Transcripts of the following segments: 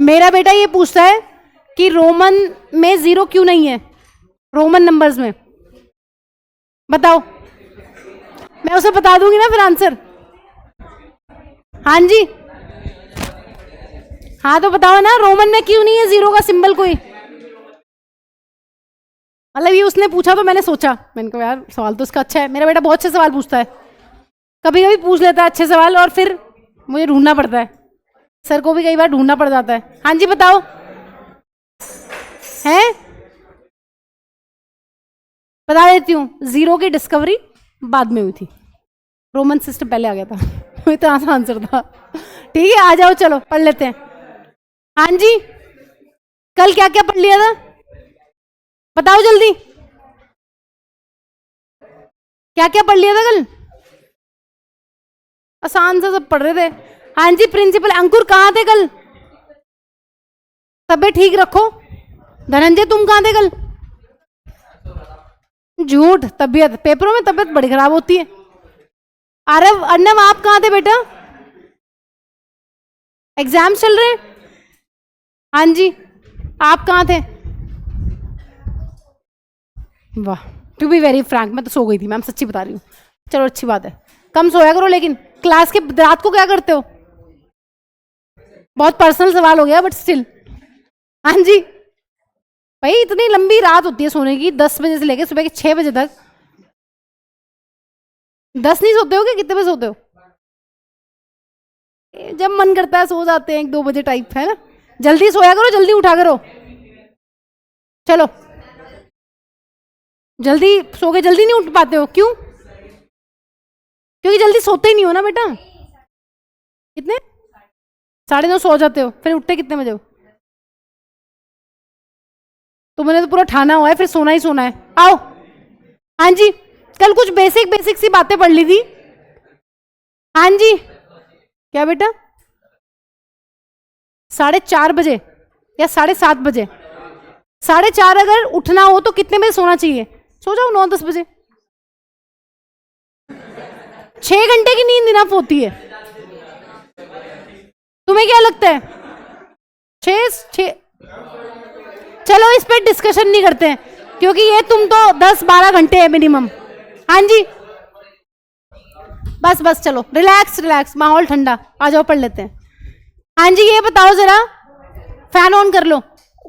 मेरा बेटा ये पूछता है कि रोमन में 0 क्यों नहीं है, रोमन नंबर्स में बताओ। मैं उसे बता दूंगी ना फिर आंसर। हाँ जी, हाँ तो बताओ ना, रोमन में क्यों नहीं है 0 का सिंबल कोई। मतलब ये उसने पूछा तो मैंने सोचा, मैंने कहा यार सवाल तो उसका अच्छा है। मेरा बेटा बहुत अच्छे सवाल पूछता है, कभी कभी पूछ लेता है अच्छे सवाल और फिर मुझे ढूंढना पड़ता है, सर को भी कई बार ढूंढना पड़ जाता है। हाँ जी बताओ। हैं, बता देती हूँ, 0 की डिस्कवरी बाद में हुई थी, रोमन सिस्टम पहले आ गया था। इतना आसान आंसर था। ठीक है, आ जाओ चलो पढ़ लेते हैं। हाँ जी, कल क्या क्या पढ़ लिया था बताओ जल्दी, क्या क्या पढ़ लिया था कल। आसान से सब पढ़ रहे थे। हाँ जी, प्रिंसिपल अंकुर कहाँ थे कल, तबीयत ठीक रखो। धनंजय तुम कहाँ थे कल। झूठ, तबीयत, पेपरों में तबीयत बड़ी खराब होती है। आरव अर्नव आप कहाँ थे बेटा, एग्जाम चल रहे हैं। हाँ जी, आप कहाँ थे। वाह, टू बी वेरी फ्रैंक मैं तो सो गई थी मैम, सच्ची बता रही हूँ। चलो अच्छी बात है, कम सोया करो, लेकिन क्लास के रात को क्या करते हो। बहुत पर्सनल सवाल हो गया बट स्टिल। हाँ जी भाई, इतनी लंबी रात होती है सोने की, 10 बजे से लेकर सुबह के 6 बजे तक। 10 नहीं सोते हो क्या, कितने बजे सोते हो। जब मन करता है सो जाते हैं 1-2 बजे टाइप, है ना। जल्दी सोया करो, जल्दी उठा करो। चलो जल्दी सो के जल्दी नहीं उठ पाते हो, क्यों। क्योंकि जल्दी सोते ही नहीं हो ना बेटा। कितने 9:30 सो जाते हो, फिर उठते कितने बजे हो। तुमने तो पूरा ठाना हुआ है फिर सोना ही सोना है। आओ। हाँ जी, कल कुछ बेसिक बेसिक सी बातें पढ़ ली थी। हाँ जी, क्या बेटा 4:30 बजे या 7:30 बजे। 4:30 अगर उठना हो तो कितने बजे सोना चाहिए, सो जाओ 9-10 बजे। 6 घंटे की नींद इनफ होती है। तुम्हें क्या लगता है 6? चलो इस पे डिस्कशन नहीं करते हैं, क्योंकि ये तुम तो 10-12 घंटे है मिनिमम। हाँ जी, बस बस चलो रिलैक्स रिलैक्स, माहौल ठंडा, आ जाओ पढ़ लेते हैं। हाँ जी, ये बताओ जरा, फैन ऑन कर लो।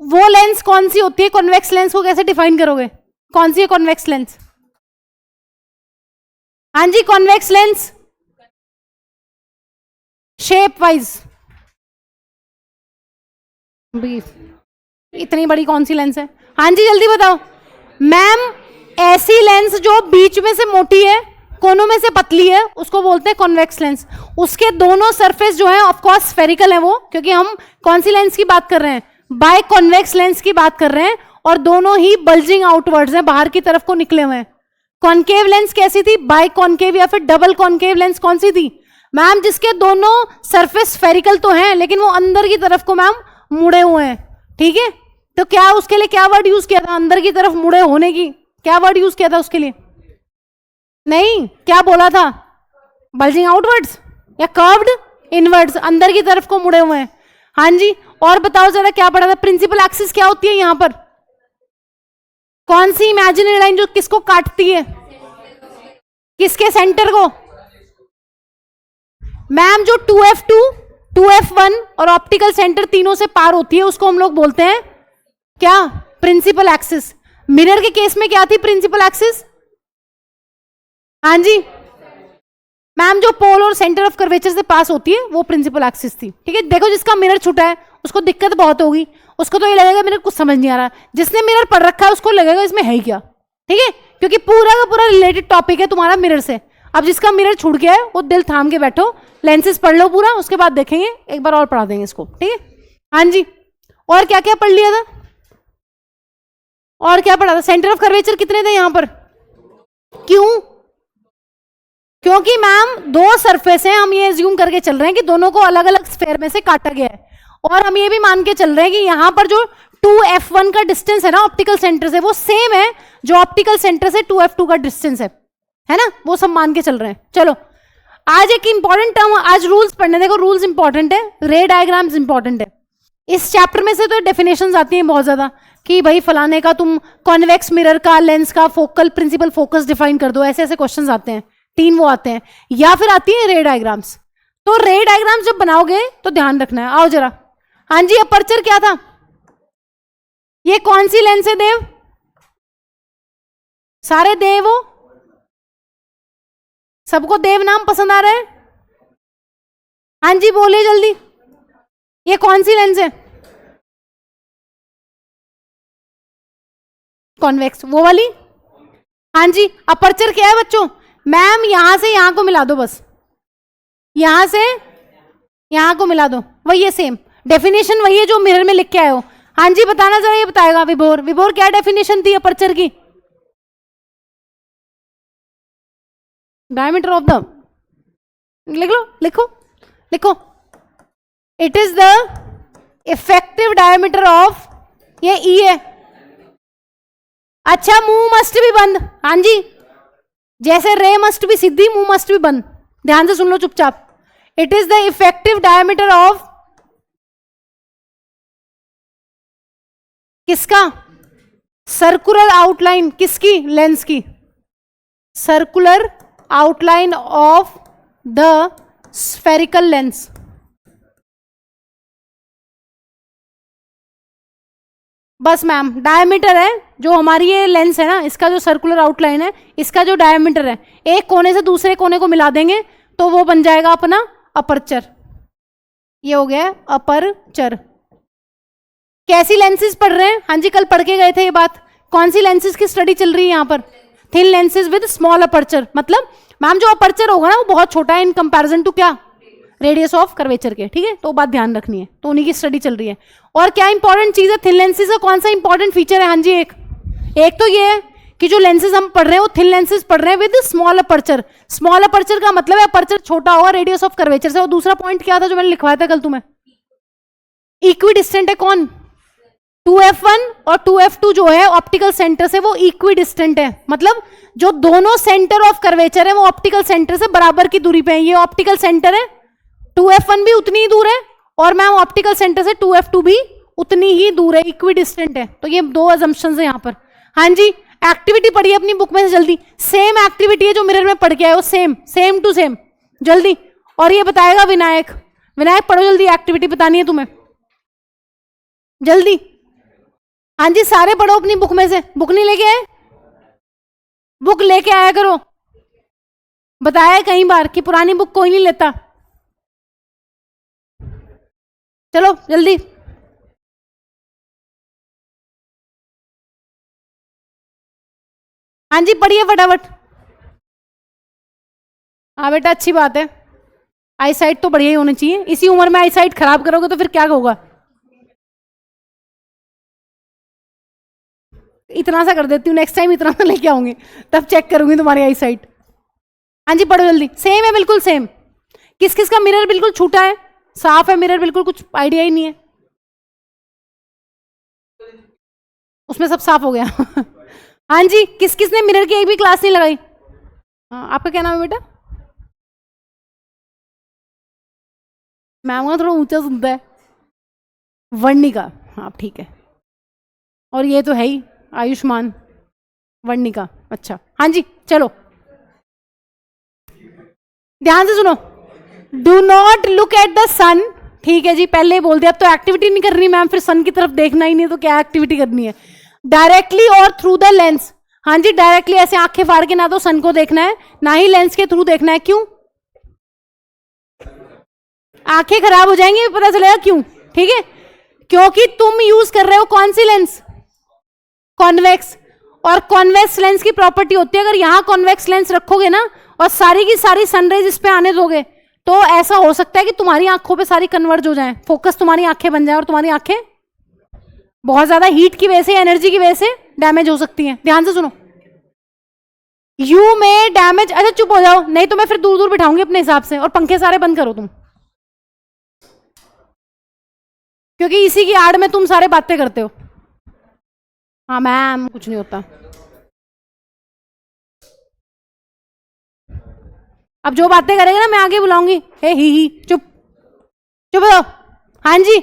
वो लेंस कौन सी होती है, कॉन्वेक्स लेंस को कैसे डिफाइन करोगे, कौन सी है कॉन्वेक्स लेंस। हाँ जी, कॉन्वेक्स लेंस शेप वाइज। इतनी बड़ी कौन सी लेंस है। हाँ जी जल्दी बताओ। मैम ऐसी लेंस जो बीच में से मोटी है, कोनों में से पतली है, उसको बोलते हैं कॉन्वेक्स लेंस। उसके दोनों सरफेस जो है ऑफ कोर्स स्फेरिकल है वो, क्योंकि हम कौन सी लेंस की बात कर रहे हैं, बाय कॉन्वेक्स लेंस की बात कर रहे हैं, और दोनों ही बल्जिंग आउटवर्ड्स हैं, बाहर की तरफ को निकले हुए हैं। कॉन्केव लेंस कैसी थी, बाय कॉन्केव या फिर डबल कॉन्केव लेंस कौन सी थी मैम, जिसके दोनों सरफेस स्फेरिकल तो हैं लेकिन वो अंदर की तरफ को मैम मुड़े हुए हैं। ठीक है, तो क्या उसके लिए क्या वर्ड यूज किया था, अंदर की तरफ मुड़े होने की क्या वर्ड यूज किया था उसके लिए। नहीं, क्या बोला था, बल्जिंग आउटवर्ड्स या कर्व्ड इनवर्ड्स, अंदर की तरफ को मुड़े हुए हैं। हाँ जी, और बताओ जरा क्या पढ़ा था, प्रिंसिपल एक्सिस क्या होती है यहां पर, कौन सी इमेजिनरी लाइन जो किसको काटती है, किसके सेंटर को। मैम जो 2F2 2F1 और ऑप्टिकल सेंटर तीनों से पार होती है उसको हम लोग बोलते हैं क्या, प्रिंसिपल एक्सिस। मिरर के केस में क्या थी प्रिंसिपल एक्सिस। हाँ जी मैम, जो पोल और सेंटर ऑफ कर्वेचर से पास होती है वो प्रिंसिपल एक्सिस थी। ठीक है, देखो जिसका मिरर छूटा है उसको दिक्कत बहुत होगी, उसको तो ये लगेगा मेरे कुछ समझ नहीं आ रहा, जिसने मिरर पढ़ रखा है उसको लगेगा इसमें है क्या। ठीक है, क्योंकि पूरा का पूरा रिलेटेड टॉपिक है तुम्हारा मिरर से। अब जिसका मिरर छूट गया है वो दिल थाम के बैठो, लेंसेज पढ़ लो पूरा, उसके बाद देखेंगे, एक बार और पढ़ा देंगे इसको। ठीक है, हाँ जी, और क्या क्या पढ़ लिया था, और क्या पढ़ा था, सेंटर ऑफ कर्वेचर कितने थे यहां पर, क्यों, क्योंकि मैम दो सरफेस हैं, हम ये एज्यूम करके चल रहे हैं कि दोनों को अलग अलग स्फेयर में से काटा गया है, और हम ये भी मान के चल रहे हैं कि यहां पर जो 2F1 का डिस्टेंस है ना ऑप्टिकल सेंटर से, वो सेम है जो ऑप्टिकल सेंटर से 2F2 का डिस्टेंस है ना, वो सब मान के चल रहे हैं। चलो आज एक इंपॉर्टेंट टर्म, आज रूल्स पढ़ने, देखो रूल्स इंपॉर्टेंट है, रे डायग्राम्स इंपॉर्टेंट है। इस चैप्टर में से तो डेफिनेशंस आती हैं बहुत ज्यादा कि भाई फलाने का तुम कॉन्वेक्स मिरर का, लेंस का फोकल प्रिंसिपल फोकस डिफाइन कर दो, ऐसे ऐसे क्वेश्चंस आते हैं, 3 वो आते हैं, या फिर आती है रे डायग्राम्स। तो रे डायग्राम्स जब बनाओगे तो ध्यान रखना है। आओ जरा, हाँ जी, अपर्चर क्या था? ये कौन सी लेंस है देव? सारे देव हो? सबको देव नाम पसंद आ रहा है? हाँ जी बोलिए जल्दी, ये कौन सी लेंस है? कॉन्वेक्स, वो वाली। हाँ जी, अपर्चर क्या है बच्चों? मैम यहां से यहां को मिला दो, बस यहां से यहां को मिला दो, वही है, सेम डेफिनेशन वही है जो मिरर में लिख के आए हो। हाँ जी बताना जरा, ये बताएगा विभोर। विभोर क्या डेफिनेशन थी अपर्चर की? डायमीटर ऑफ द, लिख लो, लिखो लिखो, it is the effective diameter of, ये ई है। अच्छा, मुंह मस्ट भी बंद। हाँ जी, जैसे रे मस्ट भी सीधी, मुंह मस्ट भी बंद। ध्यान से सुन लो चुपचाप। It is the effective diameter of किसका? सर्कुलर आउटलाइन, किसकी? लेंस की। Circular outline of the spherical lens. बस मैम, डायमीटर है जो हमारी ये लेंस है ना, इसका जो सर्कुलर आउटलाइन है, इसका जो डायमीटर है, एक कोने से दूसरे कोने को मिला देंगे तो वो बन जाएगा अपना अपर्चर। ये हो गया अपर्चर। कैसी लेंसेज पढ़ रहे हैं? हाँ जी, कल पढ़ के गए थे ये बात। कौन सी लेंसेज की स्टडी चल रही है यहाँ पर? Thin lenses with small aperture. मतलब मैम जो अपर्चर होगा ना वो बहुत छोटा है इन कंपैरिजन टू क्या? रेडियस ऑफ कर्वेचर के। ठीक है, तो बात ध्यान रखनी है, तो उन्हीं की स्टडी चल रही है। और क्या इंपॉर्टेंट चीज है थिन लेंसेज का? कौन सा इंपॉर्टेंट फीचर है? हाँ जी, एक तो ये है कि जो लेंसेज हम पढ़ रहे हैं वो थिन लेंसेज पढ़ रहे हैं with small aperture. Small aperture का मतलब है अपर्चर छोटा होगा रेडियस ऑफ कर्वेचर से। और दूसरा पॉइंट क्या था जो मैंने लिखवाया था कल तुम्हें? इक्वी डिस्टेंट है। कौन? 2f1 और 2f2 जो है ऑप्टिकल सेंटर से वो इक्वी डिस्टेंट है। मतलब जो दोनों सेंटर ऑफ कर्वेचर है वो ऑप्टिकल सेंटर से बराबर की दूरी पे है। ये ऑप्टिकल सेंटर है, 2f1 भी उतनी ही दूर है, और मैम ऑप्टिकल सेंटर से 2f2 भी उतनी ही दूर है, इक्वी डिस्टेंट है। तो ये 2 अजम्पशंस है यहाँ पर। हाँ जी, एक्टिविटी पढ़िए अपनी बुक में से जल्दी। सेम एक्टिविटी है जो मिरर में पढ़ के आए हो, सेम टू सेम, जल्दी। और ये बताएगा विनायक। विनायक पढ़ो जल्दी, एक्टिविटी बतानी है तुम्हें, जल्दी। हाँ जी, सारे पढ़ो अपनी बुक में से। बुक नहीं लेके आए? बुक लेके आया करो। बताया है कई बार कि पुरानी बुक कोई नहीं लेता। चलो जल्दी। हाँ जी पढ़िए फटाफट। हाँ बेटा, अच्छी बात है, आई साइट तो बढ़िया ही होनी चाहिए। इसी उम्र में आई साइट खराब करोगे तो फिर क्या होगा? इतना सा कर देती हूँ, नेक्स्ट टाइम इतना सा लेके आऊंगी, तब चेक करूंगी तुम्हारी आई साइट। हाँ जी पढ़ो जल्दी। सेम है, बिल्कुल सेम। किस किस का मिरर बिल्कुल छूटा है? साफ है मिरर बिल्कुल, कुछ आइडिया ही नहीं है उसमें, सब साफ हो गया। हाँ जी, किस किस ने मिरर की एक भी क्लास नहीं लगाई? हाँ, आपका क्या नाम है बेटा? मैम का थोड़ा ऊंचा सुनता है। वर्णिका, हाँ ठीक है। और ये तो है ही आयुष्मान। वर्णिका, अच्छा। हाँ जी चलो ध्यान से सुनो। Do not look at the sun. ठीक है जी, पहले ही बोल दिया। अब तो एक्टिविटी नहीं करनी मैम, फिर सन की तरफ देखना ही नहीं तो क्या एक्टिविटी करनी है? डायरेक्टली और थ्रू द लेंस। हाँ जी, डायरेक्टली ऐसे आंखें फाड़ के ना तो सन को देखना है ना ही लेंस के थ्रू देखना है। क्यों? आंखें खराब हो जाएंगी, पता चलेगा क्यों। ठीक है, क्योंकि तुम यूज कर रहे हो कौन सी लेंस? कॉन्वेक्स। और कॉन्वेक्स लेंस की प्रॉपर्टी होती है, अगर यहां कॉन्वेक्स लेंस रखोगे ना और सारी की सारी सनरेज इस पे आने दोगे तो ऐसा हो सकता है कि तुम्हारी आंखों पे सारी कन्वर्ज हो जाए, फोकस तुम्हारी आंखें बन जाए, और तुम्हारी आंखें बहुत ज्यादा हीट की वजह से, एनर्जी की वजह से डैमेज हो सकती हैं। ध्यान से सुनो, यू में डैमेज। अच्छा चुप हो जाओ, नहीं तो मैं फिर दूर दूर बिठाऊंगी अपने हिसाब से। और पंखे सारे बंद करो तुम, क्योंकि इसी की आड़ में तुम सारे बातें करते हो। हाँ मैम, कुछ नहीं होता। अब जो बातें करेगा ना मैं आगे बुलाऊंगी, हे ही चुप चुप रहो। हाँ जी,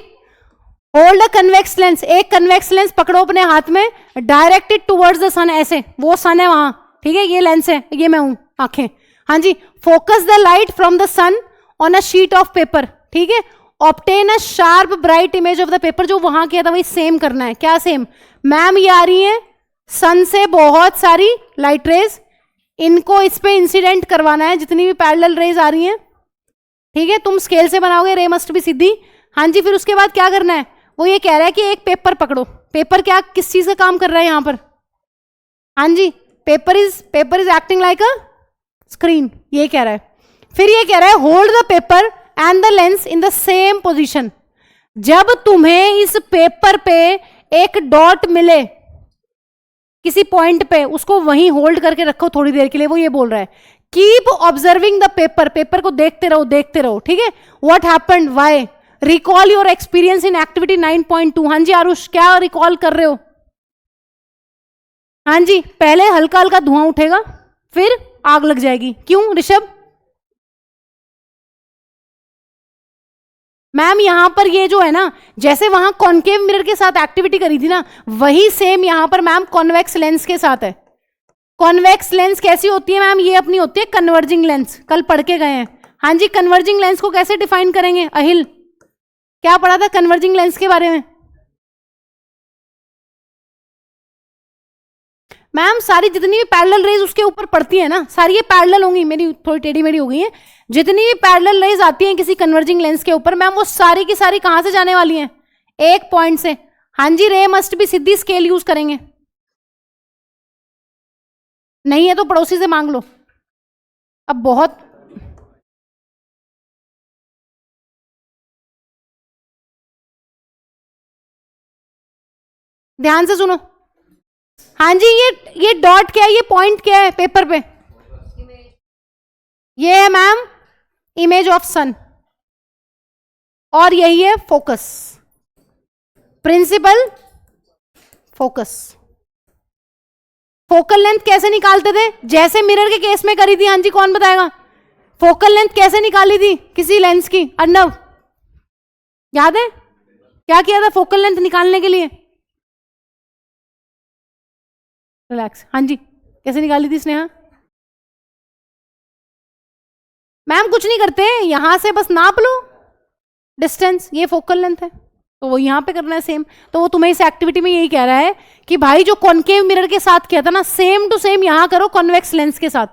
होल्ड अ कन्वेक्स लेंस, एक कन्वेक्स लेंस पकड़ो अपने हाथ में, डायरेक्टेड टुवर्ड्स द सन, ऐसे, वो सन है वहां, ठीक है, ये लेंस है, ये मैं हूं, आंखें। हाँ जी, focus the light from the sun on a sheet of paper, ठीक है, obtain a sharp bright image of the paper, जो वहां किया था वही सेम करना है। क्या सेम? मैम ये आ रही है सन से बहुत सारी लाइट रेज, इनको इस पे इंसिडेंट करवाना है, जितनी भी पैरेलल रेज आ रही हैं, ठीक है, तुम स्केल से बनाओगे, रे मस्ट भी सीधी। हाँ जी, फिर उसके बाद क्या करना है? वो ये कह रहा है कि एक पेपर पकड़ो, पेपर क्या किस चीज का काम कर रहा है यहां पर? हाँ जी, paper is acting like a screen, ये कह रहा है। फिर ये कह रहा है hold the paper and the lens in the same position. जब तुम्हें इस पेपर पे एक डॉट मिले किसी पॉइंट पे, उसको वहीं होल्ड करके रखो थोड़ी देर के लिए, वो ये बोल रहा है keep observing the paper, paper को देखते रहो, ठीक है। What happened, why, recall your experience in activity 9.2। हाँ जी आरुष, क्या रिकॉल कर रहे हो? हाँ जी, पहले हल्का हल्का धुआं उठेगा, फिर आग लग जाएगी। क्यों ऋषभ? मैम यहां पर ये जो है ना, जैसे वहां कॉन्केव मिरर के साथ एक्टिविटी करी थी ना, वही सेम यहां पर मैम कॉन्वेक्स लेंस के साथ है। कॉन्वेक्स लेंस कैसी होती है मैम? ये अपनी होती है कन्वर्जिंग लेंस, कल पढ़ के गए हैं। हाँ जी, कन्वर्जिंग लेंस को कैसे डिफाइन करेंगे? अहिल, क्या पढ़ा था कन्वर्जिंग लेंस के बारे में? मैम सारी जितनी भी पैरेलल रेज उसके ऊपर पड़ती है ना, सारी ये पैरेलल होंगी, मेरी थोड़ी टेढ़ी मेढ़ी हो गई है, जितनी भी पैरेलल रेज आती हैं किसी कन्वर्जिंग लेंस के ऊपर मैम, वो सारी की सारी कहां से जाने वाली हैं? एक पॉइंट से। हाँ जी, रे मस्ट भी सीधी स्केल यूज करेंगे, नहीं है तो पड़ोसी से मांग लो। अब बहुत ध्यान से सुनो। हाँ जी, ये डॉट क्या है, ये पॉइंट क्या है पेपर पे? ये है मैम इमेज ऑफ सन, और यही है focus, principal focus. Focal length कैसे निकालते थे? जैसे मिरर के केस में करी थी। हाँ जी, कौन बताएगा? फोकल लेंथ कैसे निकाली थी किसी लेंस की? अर्णव, याद है क्या किया था फोकल लेंथ निकालने के लिए? रिलैक्स। हाँ जी, कैसे निकाली थी स्नेहा? मैम कुछ नहीं करते, यहां से बस नाप लो डिस्टेंस, ये फोकल लेंथ है, तो वो यहां पे करना है सेम। तो वो तुम्हें इस एक्टिविटी में यही कह रहा है कि भाई जो कॉन्केव मिरर के साथ किया था ना, सेम टू सेम यहां करो कॉन्वेक्स लेंस के साथ,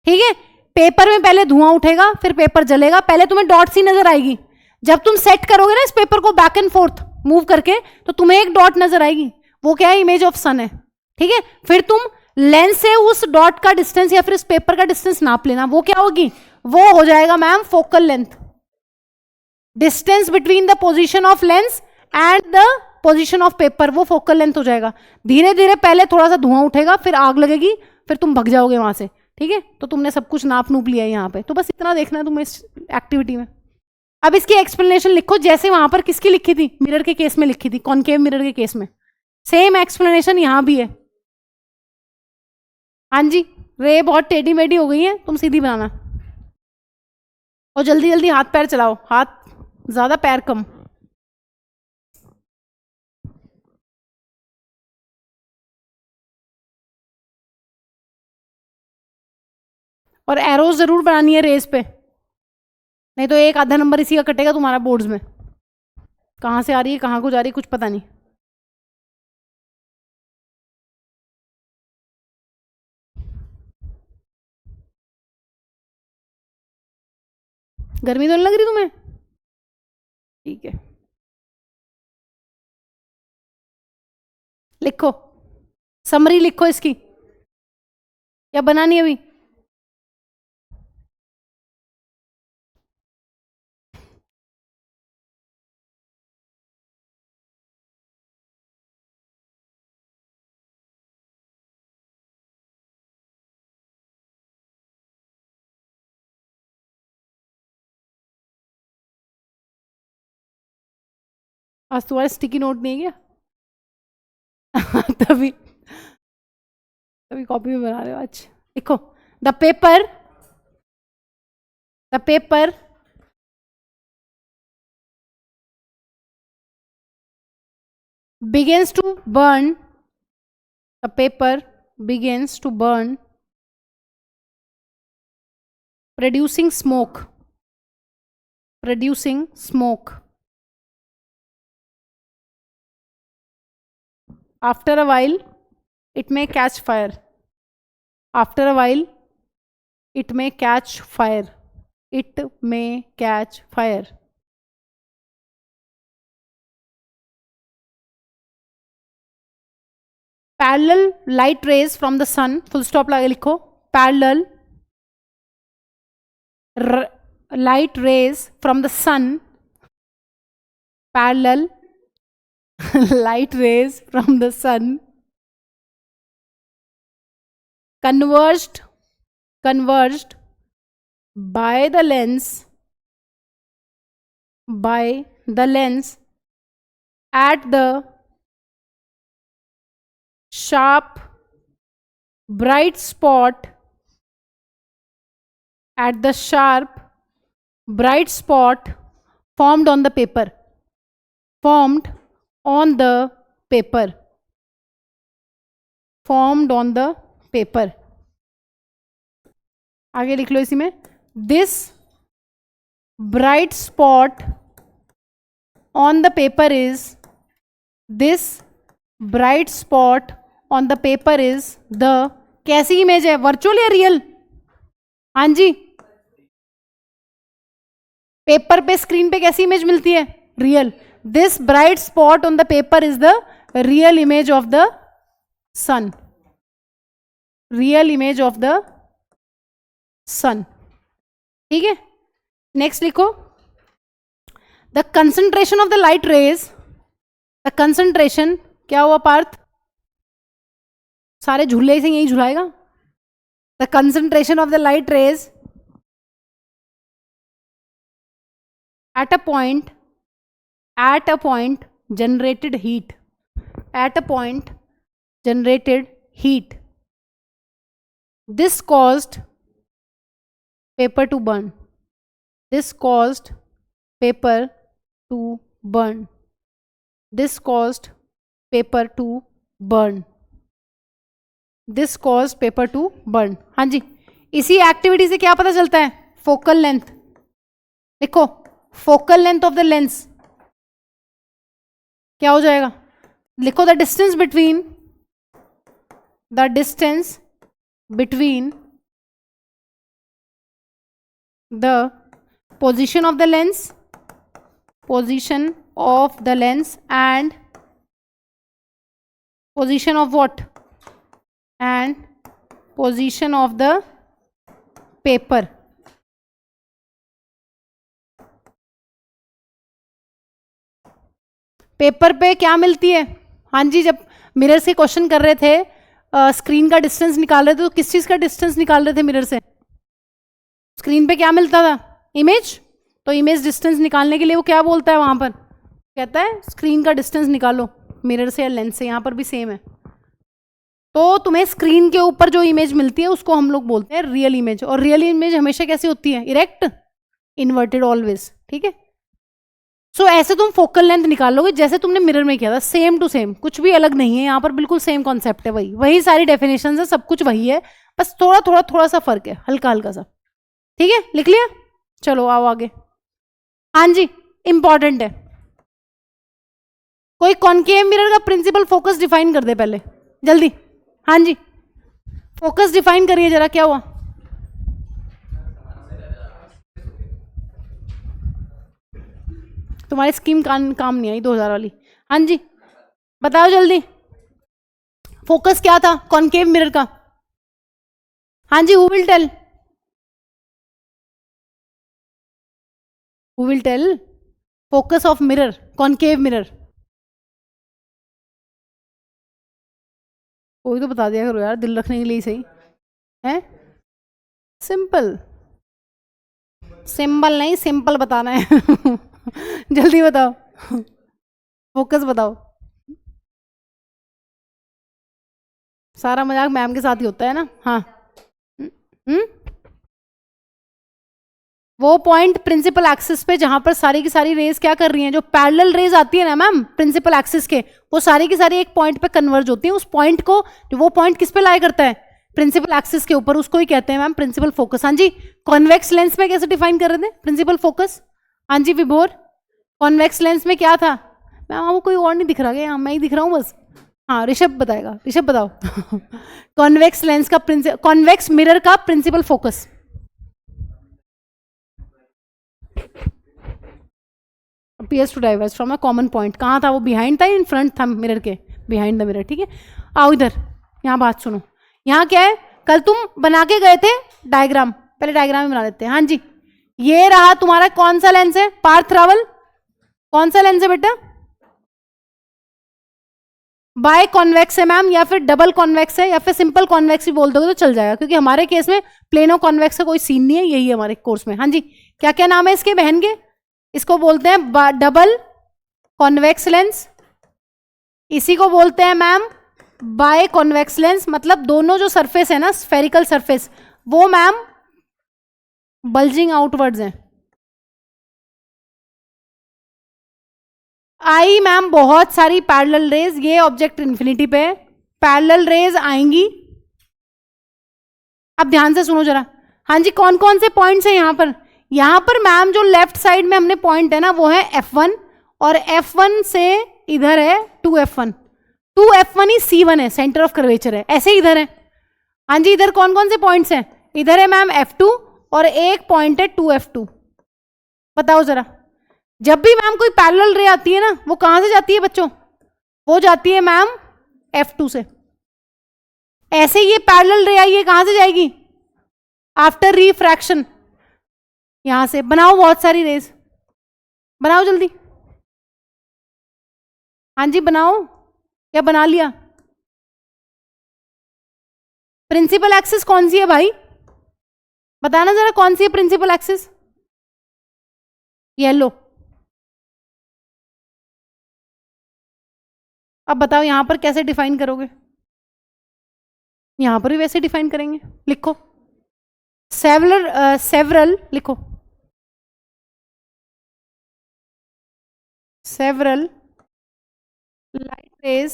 ठीक है। पेपर में पहले धुआं उठेगा, फिर पेपर जलेगा, पहले तुम्हें डॉट सी नजर आएगी। जब तुम सेट करोगे ना इस पेपर को बैक एंड फोर्थ मूव करके, तो तुम्हें एक डॉट नजर आएगी, वो क्या है? इमेज ऑफ सन है, ठीक है। फिर तुम लेंस से उस डॉट का डिस्टेंस या फिर इस पेपर का डिस्टेंस नाप लेना, वो क्या होगी? वो हो जाएगा ma'am focal length, distance between the position of lens and the position of paper, वो फोकल लेंथ हो जाएगा। धीरे धीरे पहले थोड़ा सा धुआं उठेगा, फिर आग लगेगी, फिर तुम भग जाओगे वहां से, ठीक है। तो तुमने सब कुछ नाप नूप लिया है यहाँ पे, तो बस इतना देखना है तुम्हें इस एक्टिविटी में। अब इसकी एक्सप्लेनेशन लिखो, जैसे वहां पर किसकी लिखी थी? मिरर के केस में लिखी थी, कॉन्केव मिरर के केस में, सेम एक्सप्लेनेशन यहां भी है। हाँ जी, रे बहुत टेढ़ी मेढ़ी हो गई है, तुम सीधी बनाना, और जल्दी जल्दी हाथ पैर चलाओ, हाथ ज्यादा पैर कम। और एरोज जरूर बनानी है रेस पे, नहीं तो एक आधा नंबर इसी का कटेगा तुम्हारा बोर्ड्स में। कहां से आ रही है कहां को जा रही है कुछ पता नहीं। गर्मी तो नहीं लग रही तुम्हें? ठीक है, लिखो, समरी लिखो इसकी, या बनानी अभी? आज तुम्हारा स्टिकी नोट नहीं है क्या? तभी तभी कॉपी में बना रहे हो आज। लिखो, the paper the paper begins to burn, the paper begins to burn, producing smoke, producing smoke. After a while it may catch fire, after a while it may catch fire, it may catch fire. Parallel light rays from the sun, full stop लगा लिखो, parallel light rays from the sun, parallel light rays from the sun converged by the lens at the sharp bright spot, at the sharp bright spot formed on the paper, formed on the paper, formed on the paper. आगे लिख लो इसी में, this bright spot on the paper is, this bright spot on the paper is the, कैसी image है, virtual या real? हाँ जी, paper पे स्क्रीन पे कैसी इमेज मिलती है? Real. This bright spot on the paper is the real image of the sun, real image of the sun. ठीक है, नेक्स्ट लिखो, the concentration of the light rays, the concentration, क्या हुआ पार्थ? सारे झूले से यही झुलाएगा. The concentration of the light rays at a point generated heat, at a point generated heat, this caused paper to burn, this caused paper to burn, this caused paper to burn, this caused paper to burn. हाँ जी, इसी activity से क्या पता चलता है? Focal length. देखो, focal length of the lens क्या हो जाएगा? लिखो, the distance between, the distance between the position of the lens, position of the lens and position of what? And position of the paper. Paper पे क्या मिलती है? हाँ जी, जब मिरर से क्वेश्चन कर रहे थे, स्क्रीन का डिस्टेंस निकाल रहे थे, तो किस चीज़ का डिस्टेंस निकाल रहे थे मिरर से? स्क्रीन पे क्या मिलता था? इमेज. तो इमेज डिस्टेंस निकालने के लिए वो क्या बोलता है वहाँ पर? कहता है स्क्रीन का डिस्टेंस निकालो मिरर से या लेंस से. यहाँ पर भी सेम है. तो तुम्हें स्क्रीन के ऊपर जो इमेज मिलती है उसको हम लोग बोलते हैं रियल इमेज. और रियल इमेज हमेशा कैसी होती है? Erect, inverted always. ठीक है, सो ऐसे तुम फोकल लेंथ निकालोगे जैसे तुमने मिरर में किया था, सेम टू सेम, कुछ भी अलग नहीं है यहाँ पर, बिल्कुल सेम कॉन्सेप्ट है, वही सारी डेफिनेशन है, सब कुछ वही है, बस थोड़ा सा फर्क है, हल्का हल्का सा. ठीक है, लिख लिया? चलो आओ आगे. हाँ जी, इंपॉर्टेंट है. कोई कॉनकेव मिरर का प्रिंसिपल फोकस डिफाइन कर दे पहले, जल्दी. हाँ जी, फोकस डिफाइन करिए जरा, क्या हुआ? तुम्हारी स्कीम काम नहीं आई 2000 वाली. हाँ जी, बताओ जल्दी, फोकस क्या था कॉनकेव मिरर का? हाँ जी, who will tell? Who will tell focus of mirror, concave mirror? कोई तो बता दिया करो यार, दिल रखने के लिए सही है. सिंपल, सिंपल नहीं, सिंपल बताना है. जल्दी बताओ, फोकस बताओ. सारा मजाक मैम के साथ ही होता है ना. हाँ, वो पॉइंट प्रिंसिपल एक्सिस पे जहां पर सारी की सारी रेज क्या कर रही हैं, जो पैरेलल रेज आती है ना मैम प्रिंसिपल एक्सिस के, वो सारी की सारी एक पॉइंट पे कन्वर्ज होती है। उस पॉइंट को, वो पॉइंट किस पे लाई करता है, प्रिंसिपल एक्सिस के ऊपर, उसको ही कहते हैं मैम प्रिंसिपल फोकस। हाँ जी, कॉन्वेक्स लेंस में कैसे डिफाइन कर रहे थे प्रिंसिपल फोकस? हाँ जी विभोर, कॉन्वेक्स लेंस में क्या था मैम? वो कोई और नहीं दिख रहा क्या, मैं ही दिख रहा हूँ बस? हाँ ऋषभ बताएगा, ऋषभ बताओ। कॉन्वेक्स लेंस का कॉन्वेक्स मिरर का principal focus. Appears to diverge from a common point. कहाँ था वो? बिहाइंड था, इन फ्रंट था मिरर के? Behind the mirror. ठीक है, आओ इधर, यहाँ बात सुनो। यहाँ क्या है, कल तुम बना के गए थे डायग्राम, पहले डायग्राम ही बना लेते हैं। हाँ जी, ये रहा तुम्हारा कौन सा लेंस है पार्थ रावल? कौन सा लेंस है बेटा? बाय कॉन्वेक्स है मैम, या फिर डबल कॉन्वेक्स है, या फिर सिंपल कॉन्वेक्स भी बोल दोगे तो चल जाएगा, क्योंकि हमारे केस में प्लेनो कॉन्वेक्स का कोई सीन नहीं है, यही है हमारे कोर्स में। हाँ जी, क्या क्या नाम है इसके बहन के? इसको बोलते हैं डबल कॉन्वेक्स लेंस, इसी को बोलते हैं मैम बाय कॉन्वेक्स लेंस। मतलब दोनों जो सरफेस है ना, स्फेरिकल सरफेस, वो मैम बल्जिंग आउटवर्ड्स हैं। आई मैम बहुत सारी पैरेलल रेज, ये ऑब्जेक्ट इन्फिनिटी पे है, पैरेलल रेज आएंगी। अब ध्यान से सुनो जरा। हाँ जी, कौन कौन से पॉइंट्स हैं यहाँ पर? यहाँ पर मैम जो लेफ्ट साइड में हमने पॉइंट है ना, वो है F1, और F1 से इधर है 2F1। 2F1 ही C1 है, सेंटर ऑफ कर्वेचर है, ऐसे इधर है। हाँ जी, इधर कौन कौन से पॉइंट्स हैं? इधर है मैम F2, और एक पॉइंट है 2F2। बताओ जरा, जब भी मैम कोई पैरेलल रे आती है ना, वो कहां से जाती है बच्चों? वो जाती है मैम F2 से। ऐसे ये पैरेलल रे आई है, कहां से जाएगी? आफ्टर रिफ्रैक्शन, यहां से। बनाओ बहुत सारी रेज, बनाओ जल्दी। हाँ जी बनाओ, क्या बना लिया? प्रिंसिपल एक्सिस कौन सी है भाई? बताना जरा, कौन सी है प्रिंसिपल एक्सिस? येलो। अब बताओ यहां पर कैसे डिफाइन करोगे? यहां पर भी वैसे डिफाइन करेंगे, लिखो सेवरल लिखो, several light rays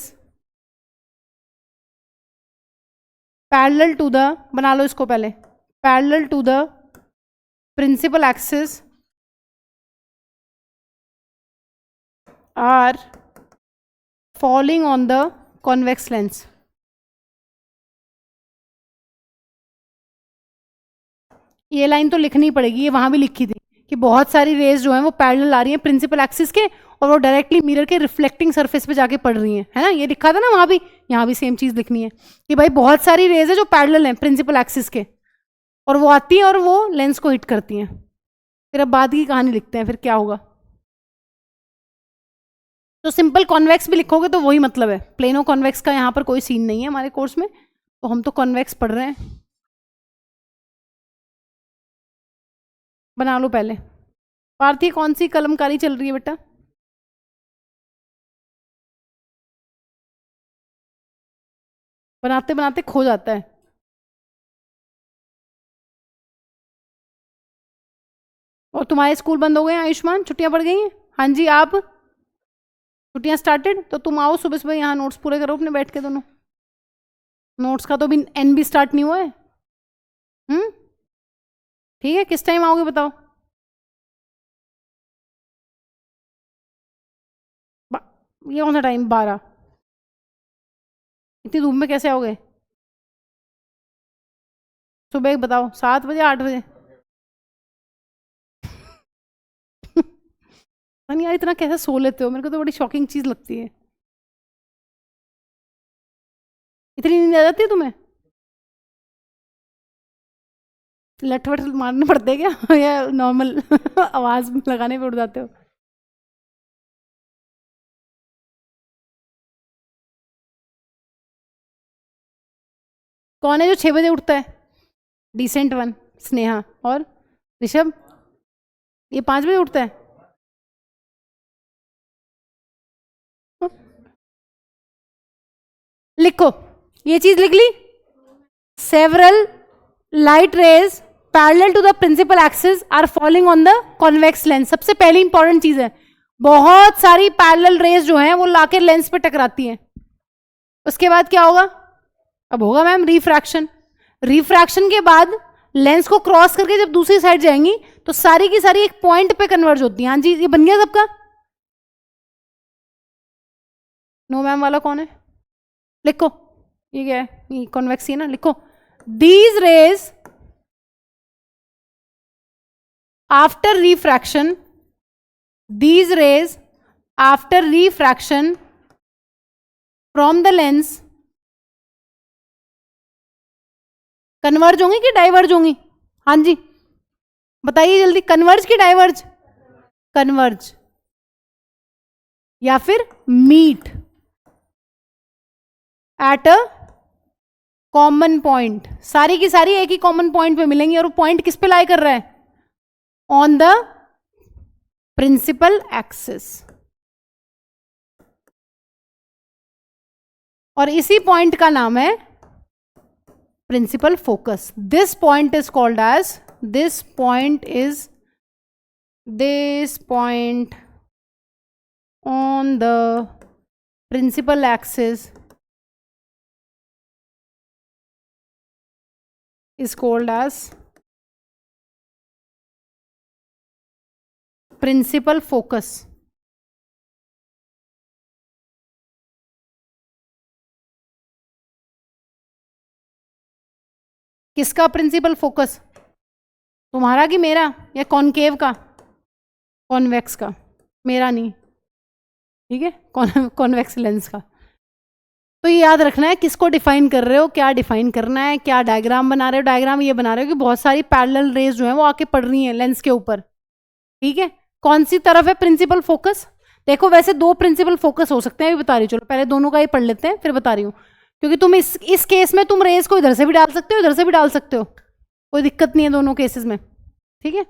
parallel to the, बना लो इसको पहले, parallel to the principal axis are falling on the convex lens. ये लाइन तो लिखनी पड़ेगी, ये वहां भी लिखी थी कि बहुत सारी रेज जो हैं वो पैरेलल आ रही हैं प्रिंसिपल एक्सिस के, और वो डायरेक्टली मिरर के रिफ्लेक्टिंग सरफेस पे जाके पड़ रही हैं, है ना? ये लिखा था ना वहां भी, यहाँ भी सेम चीज लिखनी है कि भाई बहुत सारी रेज है जो पैरेलल हैं प्रिंसिपल एक्सिस के, और वो आती हैं और वो लेंस को हिट करती हैं। फिर अब बाद की कहानी लिखते हैं, फिर क्या होगा। तो सिंपल कॉन्वेक्स भी लिखोगे तो वही मतलब है, प्लेनो कॉन्वेक्स का यहाँ पर कोई सीन नहीं है हमारे कोर्स में, तो हम तो कॉन्वेक्स पढ़ रहे हैं। बना लो पहले। पार्थी कौन सी कलमकारी चल रही है बेटा? बनाते बनाते खो जाता है। और तुम्हारे स्कूल बंद हो गए हैं आयुष्मान, छुट्टियां पड़ गई हैं? हाँ जी, आप छुट्टियां स्टार्टेड, तो तुम आओ सुबह सुबह यहाँ नोट्स पूरे करो अपने बैठ के दोनों। नोट्स का तो भी एन भी स्टार्ट नहीं हुआ है। ठीक है, किस टाइम आओगे बताओ? ये कौन सा टाइम? 12? इतनी धूप में कैसे आओगे? सुबह बताओ, 7 बजे 8 बजे? यार इतना कैसे सो लेते हो, मेरे को तो बड़ी शॉकिंग चीज लगती है। इतनी नींद आ जाती है तुम्हें? लठवट मारने पड़ते हैं क्या? या नॉर्मल आवाज लगाने पे उठ जाते हो? कौन है जो 6 बजे उठता है? Decent one, Sneha. और ऋषभ, ये 5 बजे उठता है। लिखो, ये चीज लिख ली, several light rays parallel to the principal axis are falling on the convex lens. सबसे पहली इंपॉर्टेंट चीज है, बहुत सारी पैरेलल रेज जो हैं वो लाके लेंस पे टकराती हैं। उसके बाद क्या होगा? अब होगा मैम रिफ्रैक्शन। रिफ्रैक्शन के बाद लेंस को क्रॉस करके जब दूसरी साइड जाएंगी तो सारी की सारी एक पॉइंट पे कन्वर्ज होती है। हाँ जी, ये बन गया सबका? नो मैम वाला कौन है? लिखो, ये क्या है? ये कॉन्वेक्स है ना, लिखो। These raise after refraction, these rays after refraction from the lens converge होंगी कि डाइवर्ज होंगी? हाँ जी बताइए जल्दी, कन्वर्ज कि डाइवर्ज? कन्वर्ज या फिर meet at a common point. सारी की सारी एक ही कॉमन पॉइंट पे मिलेंगी, और वो पॉइंट किस पे लाई कर रहा है? On the principal axis. और इसी पॉइंट का नाम है principal focus. This point is called as, this point on the principal axis is called as principal focus। किसका प्रिंसिपल फोकस? तुम्हारा कि मेरा? या कॉनकेव का? कॉन्वेक्स का, मेरा नहीं, ठीक है, कॉन्वेक्स लेंस का। तो ये याद रखना है किसको डिफाइन कर रहे हो, क्या डिफाइन करना है, क्या डायग्राम बना रहे हो। डायग्राम ये बना रहे हो कि बहुत सारी पैरेलल रेज जो है वो आके पड़ रही हैं लेंस के ऊपर, ठीक है। कौन सी तरफ है प्रिंसिपल फोकस? देखो वैसे दो प्रिंसिपल फोकस हो सकते हैं, अभी बता रही हूँ, चलो पहले दोनों का ही पढ़ लेते हैं फिर बता रही हूँ। क्योंकि तुम इस केस में तुम रेज को इधर से भी डाल सकते हो, इधर से भी डाल सकते हो, कोई दिक्कत नहीं है दोनों केसेस में, ठीक है।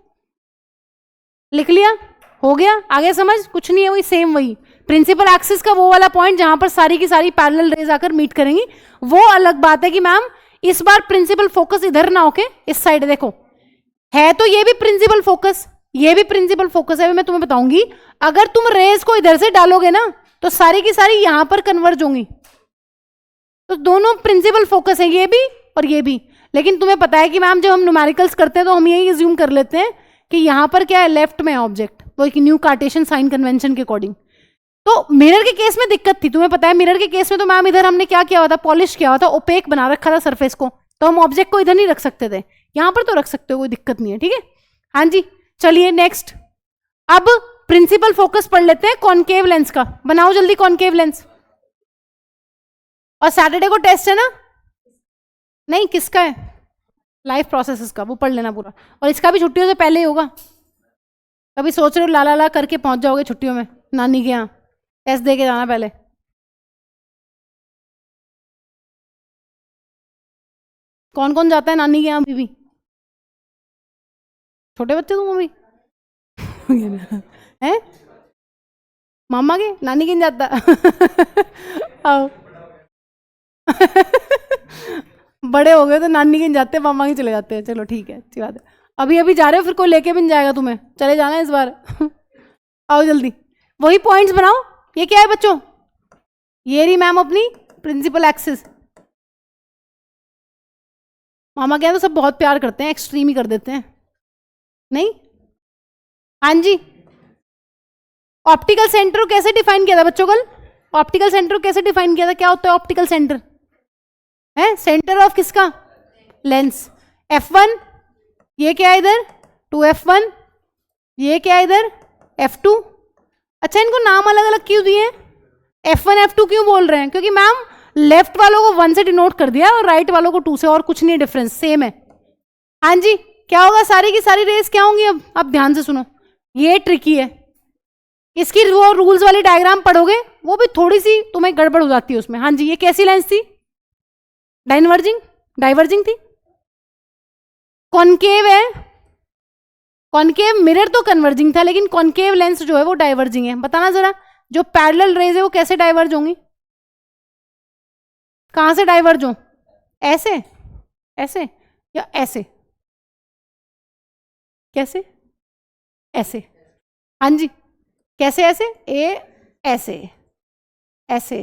लिख लिया? हो गया? आगे समझ? कुछ नहीं है, वही सेम वही प्रिंसिपल एक्सिस का वो वाला पॉइंट जहां पर सारी की सारी पैरेलल रेज आकर मीट करेंगी। वो अलग बात है कि मैम इस बार प्रिंसिपल फोकस इधर ना होके इस साइड, देखो है तो ये भी प्रिंसिपल फोकस, ये भी प्रिंसिपल फोकस है। मैं तुम्हें बताऊंगी, अगर तुम रेज को इधर से डालोगे ना तो सारी की सारी यहां पर कन्वर्ज होंगी। तो दोनों प्रिंसिपल फोकस है, ये भी और ये भी। लेकिन तुम्हें पता है कि मैम जब हम न्यूमेरिकल्स करते हैं तो हम यही अज्यूम कर लेते हैं कि यहां पर क्या है, लेफ्ट में ऑब्जेक्ट, वो एक न्यू कार्टेशियन साइन कन्वेंशन के अकॉर्डिंग। तो मिरर के केस में दिक्कत थी, तुम्हें पता है मिरर के केस में तो मैम इधर हमने क्या किया हुआ था, पॉलिश किया हुआ था, ओपेक बना रखा था सरफेस को, तो हम ऑब्जेक्ट को इधर नहीं रख सकते थे, यहां पर तो रख सकते हो, कोई दिक्कत नहीं है, ठीक है। हाँ जी चलिए नेक्स्ट, अब प्रिंसिपल फोकस पढ़ लेते हैं कॉनकेव लेंस का। बनाओ जल्दी कॉनकेव लेंस। और सैटरडे को टेस्ट है ना? नहीं, किसका है? लाइफ प्रोसेसेस का, वो पढ़ लेना पूरा। और इसका भी छुट्टियों से पहले ही होगा। कभी सोच रहे हो ला ला करके पहुंच जाओगे छुट्टियों में नानी के यहाँ, टेस्ट दे के जाना पहले। कौन कौन जाता है नानी के यहाँ अभी भी? छोटे बच्चे तुम अभी हैं? मामा के, नानी के नहीं जाता आओ बड़े हो गए तो नानी के नहीं जाते, मामा के चले जाते हैं। चलो ठीक है, अच्छी बात है। अभी अभी जा रहे हो, फिर कोई लेके भी नहीं जाएगा तुम्हें, चले जाना है इस बार आओ जल्दी, वही पॉइंट्स बनाओ। ये क्या है बच्चों? ये रही मैम अपनी प्रिंसिपल एक्सिस। मामा क्या है तो सब बहुत प्यार करते हैं, एक्सट्रीम ही कर देते हैं, नहीं? हाँ जी, ऑप्टिकल सेंटर को कैसे डिफाइन किया था बच्चों कल? ऑप्टिकल सेंटर को कैसे डिफाइन किया था? क्या होता है ऑप्टिकल सेंटर? है सेंटर ऑफ किसका? लेंस। F1, ये क्या है इधर? 2F1, ये क्या है इधर? F2। अच्छा इनको नाम अलग अलग क्यों दिए? F1 F2 क्यों बोल रहे हैं? क्योंकि मैम लेफ्ट वालों को 1 से डिनोट कर दिया और राइट वालों को 2 से, और कुछ नहीं, डिफरेंस सेम है। हाँ जी, क्या होगा? सारी की सारी रेस क्या होंगी? अब ध्यान से सुनो, ये ट्रिकी है, इसकी वो रूल्स वाली डायग्राम पढ़ोगे वो भी थोड़ी सी तुम्हें गड़बड़ हो जाती है उसमें। हाँ जी, ये कैसी लेंस थी? डाइवर्जिंग थी। कॉनकेव है, कॉनकेव मिरर तो कन्वर्जिंग था, लेकिन कॉनकेव लेंस जो है वो डाइवर्जिंग है। बताना जरा, जो पैरेलल रेज है वो कैसे डाइवर्ज होंगी? कहां से डाइवर्ज हो? ऐसे, ऐसे या ऐसे? कैसे? ऐसे। हाँ जी, कैसे ऐसे? ए ऐसे, ऐसे,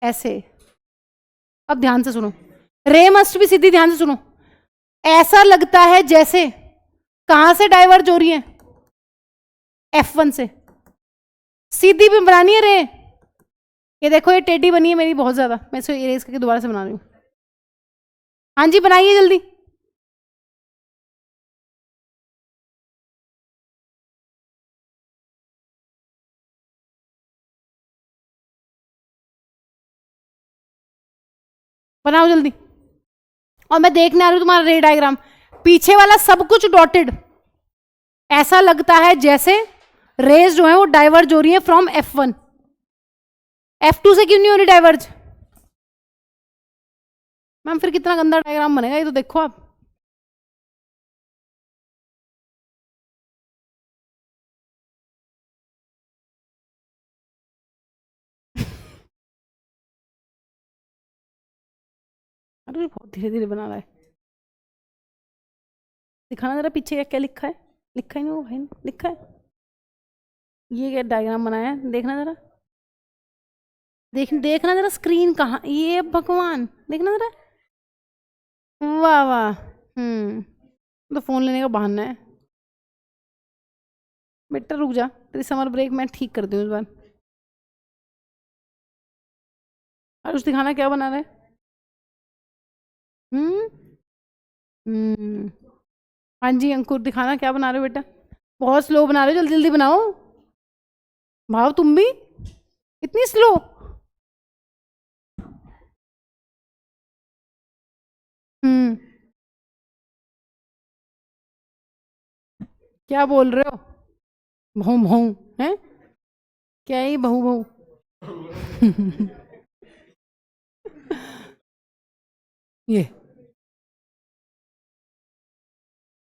ऐसे। अब ध्यान से सुनो, रे मस्ट भी सीधी, ध्यान से सुनो। ऐसा लगता है जैसे, कहां से डाइवर्ज हो रही है? F1 से। सीधी भी बनानी है रे। ये देखो, ये टेढ़ी बनी है मेरी बहुत ज्यादा, मैं इसे इरेज करके दोबारा से बना रही हूँ। हाँ जी, बनाइए जल्दी। बनाओ जल्दी। और मैं देखने आ रही हूँ तुम्हारा रे डायग्राम। पीछे वाला सब कुछ डॉटेड। ऐसा लगता है जैसे रेज जो है वो डाइवर्ज हो रही है फ्रॉम F1। F2 से क्यों नहीं हो रही डाइवर्ज? मैम फिर कितना गंदा डायग्राम बनेगा ये तो देखो आप। अरे बहुत धीरे धीरे बना रहा है। दिखाना जरा पीछे क्या क्या लिखा है। लिखा ही नहीं वो भाई ने, लिखा है। ये क्या डायग्राम बनाया है, देखना जरा। देखना जरा स्क्रीन कहाँ, ये भगवान, देखना जरा। वाह वाह। तो फोन लेने का बहाना है। बेटा रुक जा, तेरी समर ब्रेक मैं ठीक कर दूँ इस बार। आरुष दिखाना क्या बना रहा है। हम्म हम्म हाँ जी अंकुर, दिखाना क्या बना रहे हो बेटा। बहुत स्लो बना रहे हो, जल्दी जल्दी बनाओ। भाव तुम भी इतनी स्लो। हम्म क्या बोल रहे हो? भों भों है? क्या है ये बहू बहू? ये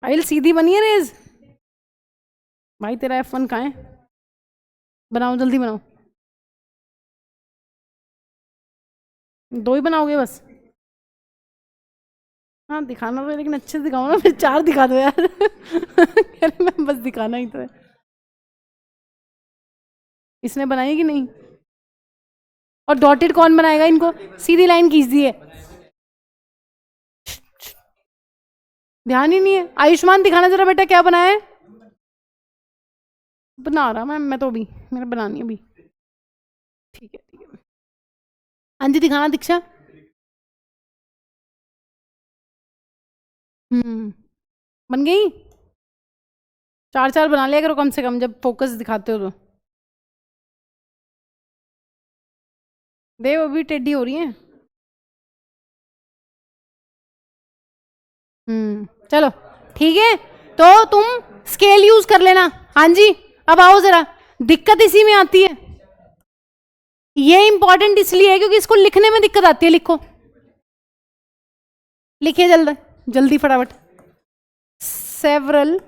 फाइल सीधी बनी है रेज। भाई तेरा F1 कहाँ है? बनाओ जल्दी बनाओ। दो ही बनाओगे बस? हाँ दिखाना तो, लेकिन अच्छे से दिखाओ ना, फिर चार दिखा दो यार। कह रहे मैं बस दिखाना ही तो है। इसने बनाई कि नहीं? और डॉटेड कौन बनाएगा इनको? सीधी लाइन खींच दी है। ध्यान ही नहीं है। आयुष्मान दिखाना जरा बेटा क्या बनाया है। बना रहा मैं तो अभी, मेरा बनानी है अभी। ठीक है ठीक है। हाँ जी दिखाना दीक्षा। बन गई। चार चार बना लिया करो कम से कम, जब फोकस दिखाते हो तो। देव अभी टेढ़ी हो रही है। चलो ठीक है। तो तुम स्केल यूज कर लेना। हाँ जी, अब आओ जरा। दिक्कत इसी में आती है। ये इंपॉर्टेंट इसलिए है क्योंकि इसको लिखने में दिक्कत आती है। लिखो, लिखिए जल्दी जल्दी फटाफट। सेवरल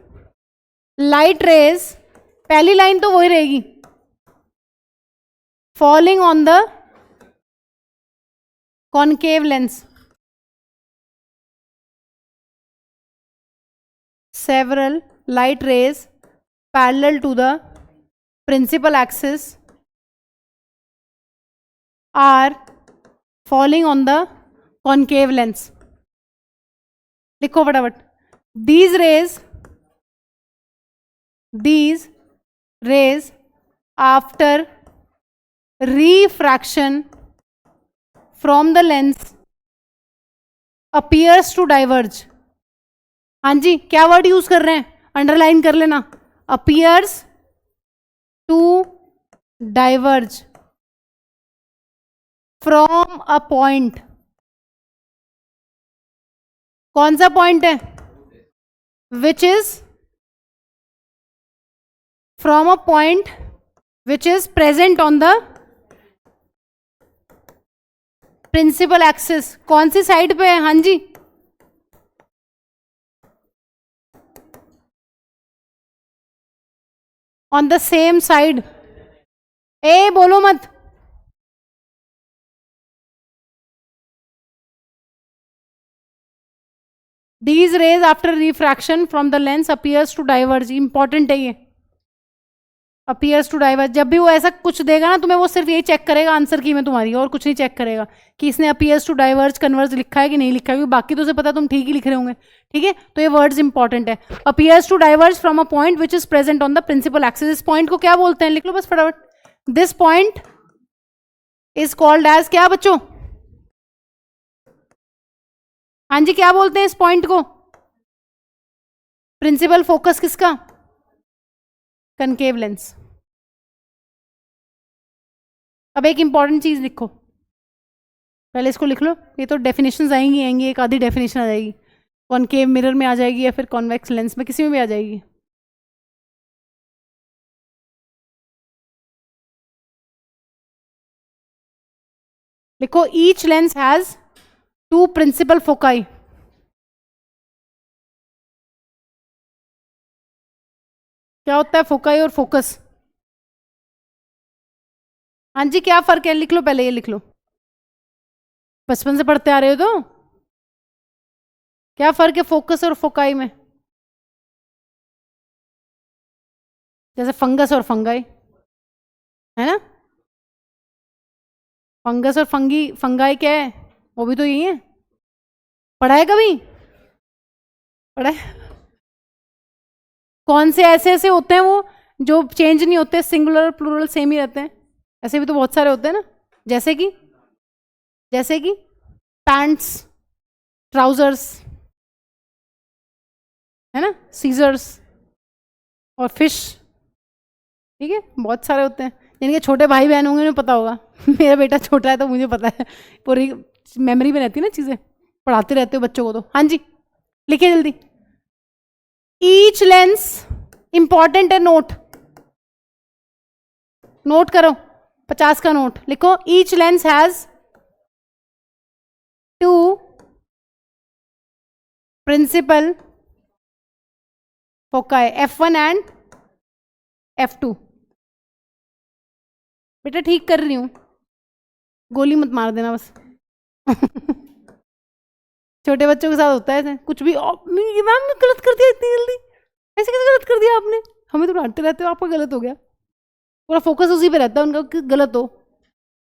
लाइट रेज, पहली लाइन तो वही रहेगी, falling on the concave lens. Several light rays parallel to the principal axis are falling on the concave lens. लिखो फटाफट। These rays after refraction from the lens appears to diverge. हाँ जी, क्या word use कर रहे हैं, underline कर लेना। appears to diverge from a point। कौन सा पॉइंट है? which is from a point which is present on the principal axis। कौन सी साइड पे है? हाँ जी, on the same side। ए बोलो मत। These rays after refraction from the lens appears to diverge. Important है ये, appears to diverge. जब भी वो ऐसा कुछ देगा ना तुम्हें, वो सिर्फ यही चेक करेगा आंसर की में तुम्हारी, और कुछ नहीं चेक करेगा कि इसने appears to diverge converge लिखा है कि नहीं लिखा है, क्योंकि बाकी तो उसे पता तुम ठीक ही लिख रहे होंगे. ठीक है, तो ये वर्ड्स इंपॉर्टेंट है. appears to diverge from a point which is present on the principal axis. इस पॉइंट को क्या बोलते हैं, लिख लो बस फटाफट. This point is called as क्या बच्चों? हाँ जी, क्या बोलते हैं इस पॉइंट को? प्रिंसिपल फोकस किसका? Concave lens. अब एक इंपॉर्टेंट चीज लिखो, पहले इसको लिख लो. ये तो डेफिनेशंस आएंगी, एक आधी डेफिनेशन आ जाएगी. कॉनकेव मिरर में आ जाएगी या फिर कॉन्वेक्स लेंस में, किसी में भी आ जाएगी. लिखो, each lens has two principal foci. क्या होता है फोकाई और फोकस? हाँ जी, क्या फर्क है? लिख लो पहले, ये लिख लो, बचपन से पढ़ते आ रहे हो तो. क्या फर्क है फोकस और फोकाई में? जैसे फंगस और फंगाई है ना. फंगस और फंगाई क्या है? वो भी तो यही है. पढ़ा है कभी? पढ़ा है. कौन से ऐसे ऐसे होते हैं वो जो चेंज नहीं होते, सिंगुलर प्लूरल सेम ही रहते हैं? ऐसे भी तो बहुत सारे होते हैं ना. जैसे कि पैंट्स, ट्राउजर्स, है ना, सीजर्स और फिश. ठीक है, बहुत सारे होते हैं. जिनके छोटे भाई बहन होंगे उन्हें पता होगा. मेरा बेटा छोटा है तो मुझे पता है, पूरी मेमोरी में रहती है ना चीजें, पढ़ाते रहते हो बच्चों को तो. हाँ जी, लिखिए जल्दी. ईच लेंस, इंपॉर्टेंट है, नोट करो, 50 का नोट लिखो. Each lens has two principal foci, F1 and F2. बेटा ठीक कर रही हूं, गोली मत मार देना बस. छोटे बच्चों के साथ होता है ऐसे, कुछ भी मैम गलत कर दिया इतनी जल्दी, ऐसे कैसे गलत कर दिया आपने? हमें तो डांटते रहते हो, आपका गलत हो गया. पूरा फोकस उसी पे रहता है उनका कि गलत हो.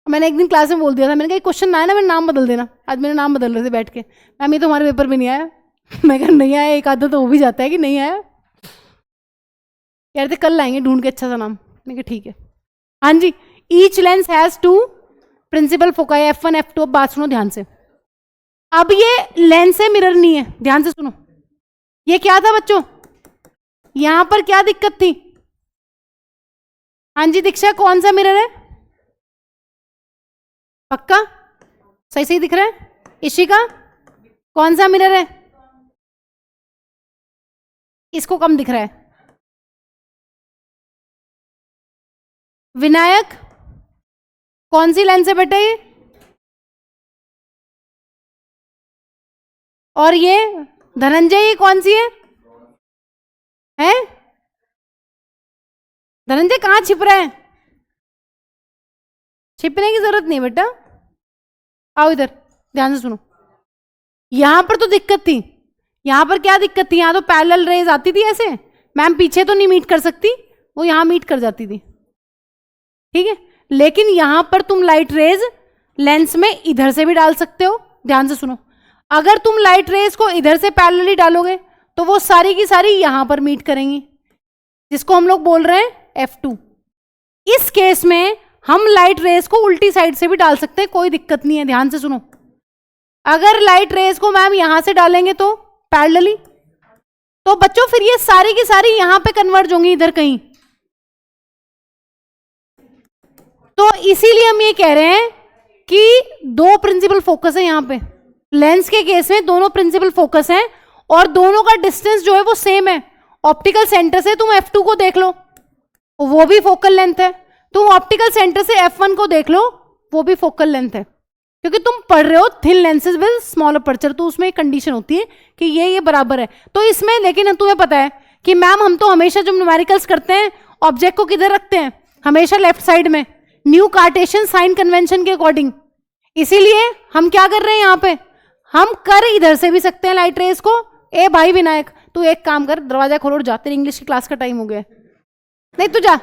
मैंने एक दिन क्लास में बोल दिया था, मैंने कहा क्वेश्चन ना है ना, मेरा नाम बदल देना. आज मेरा नाम बदल रहे थे बैठ के. मैम ये तो हमारे पेपर में नहीं आया. मैं कहा नहीं आया, एक आधा तो हो भी जाता है कि नहीं आया. कह रहे थे कल लाएंगे ढूंढ के अच्छा सा नाम. मैंने कहा ठीक है. हाँ जी, each lens has two principal foci, F1 F2. अब बात सुनो ध्यान से. अब ये लेंस है, मिरर नहीं है. ध्यान से सुनो, ये क्या था बच्चों? यहां पर क्या दिक्कत थी? हाँ जी दीक्षा, कौन सा मिरर है? पक्का सही सही दिख रहा है? इशिका, कौन सा मिरर है? इसको कम दिख रहा है. विनायक, कौन सी लेंस है बेटा ये? और ये धनंजय, ये कौन सी है? धनंजय कहाँ छिप रहा है? छिपने की जरूरत नहीं बेटा, आओ इधर ध्यान से सुनो. यहां पर तो दिक्कत थी. यहां पर क्या दिक्कत थी? यहां तो पैरेलल रेज आती थी ऐसे. मैम पीछे तो नहीं मीट कर सकती, वो यहां मीट कर जाती थी. ठीक है, लेकिन यहां पर तुम लाइट रेज लेंस में इधर से भी डाल सकते हो. ध्यान से सुनो, अगर तुम लाइट रेज को इधर से पैरेलली डालोगे तो वो सारी की सारी यहां पर मीट करेंगी, जिसको हम लोग बोल रहे हैं F2. इस केस में हम लाइट रेज को उल्टी साइड से भी डाल सकते हैं, कोई दिक्कत नहीं है. ध्यान से सुनो, अगर लाइट रेज को मैम यहां से डालेंगे तो पैरेलली, तो बच्चों फिर ये सारी की सारी यहां पे कन्वर्ज होंगी इधर कहीं. तो इसीलिए हम ये कह रहे हैं कि दो प्रिंसिपल फोकस है यहां पे. लेंस के केस में दोनों प्रिंसिपल फोकस हैं और दोनों का डिस्टेंस जो है वो सेम है. ऑप्टिकल सेंटर से तुम F2 को देख लो, वो भी फोकल लेंथ है. तुम ऑप्टिकल सेंटर से F1 को देख लो, वो भी फोकल लेंथ है. क्योंकि तुम पढ़ रहे हो thin lenses with small aperture, तो उसमें एक कंडीशन होती है कि ये बराबर है. तो इसमें लेकिन तुम्हें पता है कि मैम हम तो हमेशा जब न्यूमेरिकल्स करते हैं ऑब्जेक्ट को किधर रखते हैं? हमेशा लेफ्ट साइड में, न्यू कार्टेशियन साइन कन्वेंशन के अकॉर्डिंग. इसीलिए हम क्या कर रहे हैं यहां पे? हम कर इधर से भी सकते हैं लाइट रेज को, ए भाई विनायक, तू एक काम कर, दरवाजा खोलो और जा, तेरी इंग्लिश की क्लास का टाइम हो गया है। नहीं तू जा।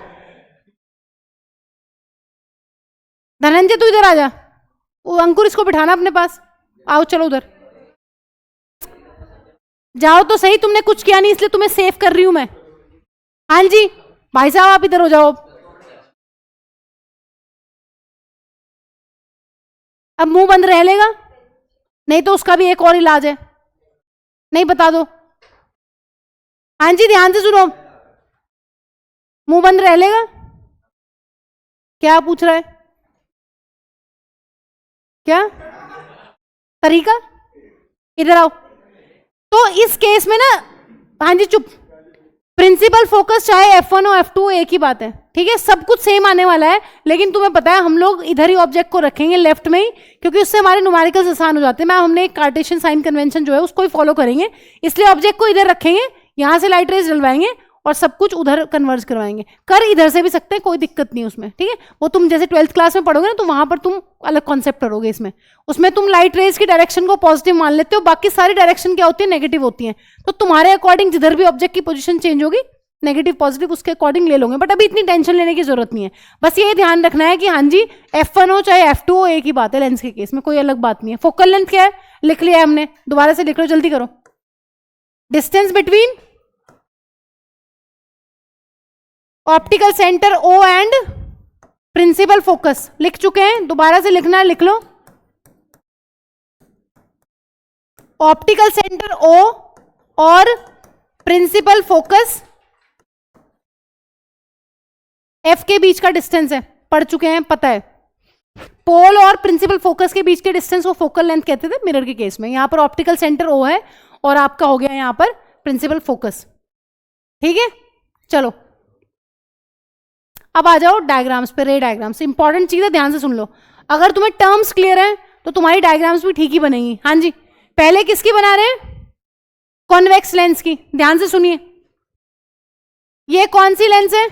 धनंजय तू इधर आ जा, वो अंकुर इसको बिठाना अपने पास। आओ चलो उधर जाओ तो सही, तुमने कुछ किया नहीं इसलिए तुम्हें सेव कर रही हूं मैं। हाँ जी भाई साहब आप इधर हो जाओ। अब मुंह बंद रह लेगा, नहीं तो उसका भी एक और इलाज है। नहीं बता दो। हाँ जी ध्यान से सुनो, मुंह बंद रह लेगा। क्या पूछ रहा है? क्या तरीका? इधर आओ। तो इस केस में ना, हाँ जी चुप, प्रिंसिपल फोकस चाहे F1 हो F2 हो एक ही बात है, ठीक है, सब कुछ सेम आने वाला है। लेकिन तुम्हें पता है हम लोग इधर ही ऑब्जेक्ट को रखेंगे लेफ्ट में ही, क्योंकि उससे हमारे न्यूमेरिकल्स आसान हो जाते हैं। मैम हमने एक कार्टेशियन साइन कन्वेंशन जो है उसको ही फॉलो करेंगे, इसलिए ऑब्जेक्ट को इधर रखेंगे, यहां से लाइट रेज डलवाएंगे और सब कुछ उधर कन्वर्ज करवाएंगे। कर इधर से भी सकते हैं, कोई दिक्कत नहीं उसमें, ठीक है। वो तुम जैसे 12th क्लास में पढ़ोगे ना, तो वहां पर तुम अलग कॉन्सेप्ट करोगे। उसमें तुम लाइट रेज की डायरेक्शन को पॉजिटिव मान लेते हो, बाकी सारी डायरेक्शन क्या होती है, नेगेटिव होती है। तो तुम्हारे अकॉर्डिंग जिधर भी ऑब्जेक्ट की पोजीशन चेंज होगी, नेगेटिव पॉजिटिव उसके अकॉर्डिंग ले लोगे। बट अभी इतनी टेंशन लेने की जरूरत नहीं है, बस ये ध्यान रखना है कि हाँ जी F1 हो चाहे F2 हो एक ही बात है लेंस के केस में, कोई अलग बात नहीं है। फोकल लेंथ क्या है लिख लिया है हमने, दोबारा से लिख लो, जल्दी करो। Distance between optical centre O and principal focus लिख चुके हैं, दोबारा से लिखना है, लिख लो। ऑप्टिकल सेंटर O और प्रिंसिपल फोकस F के बीच का डिस्टेंस है, पढ़ चुके हैं, पता है। पोल और प्रिंसिपल फोकस के बीच के डिस्टेंस को फोकल लेंथ कहते थे मिरर के केस में। यहां पर ऑप्टिकल सेंटर O है और आपका हो गया यहां पर प्रिंसिपल फोकस, ठीक है। चलो अब आ जाओ डायग्राम्स पे, रे डायग्राम्स इंपॉर्टेंट चीज है, ध्यान से सुन लो। अगर तुम्हें टर्म्स क्लियर है तो तुम्हारी डायग्राम्स भी ठीक ही बनेंगी। हाँ जी, पहले किसकी बना रहे हैं? कॉन्वेक्स लेंस की। ध्यान से सुनिए, ये कौन सी लेंस है?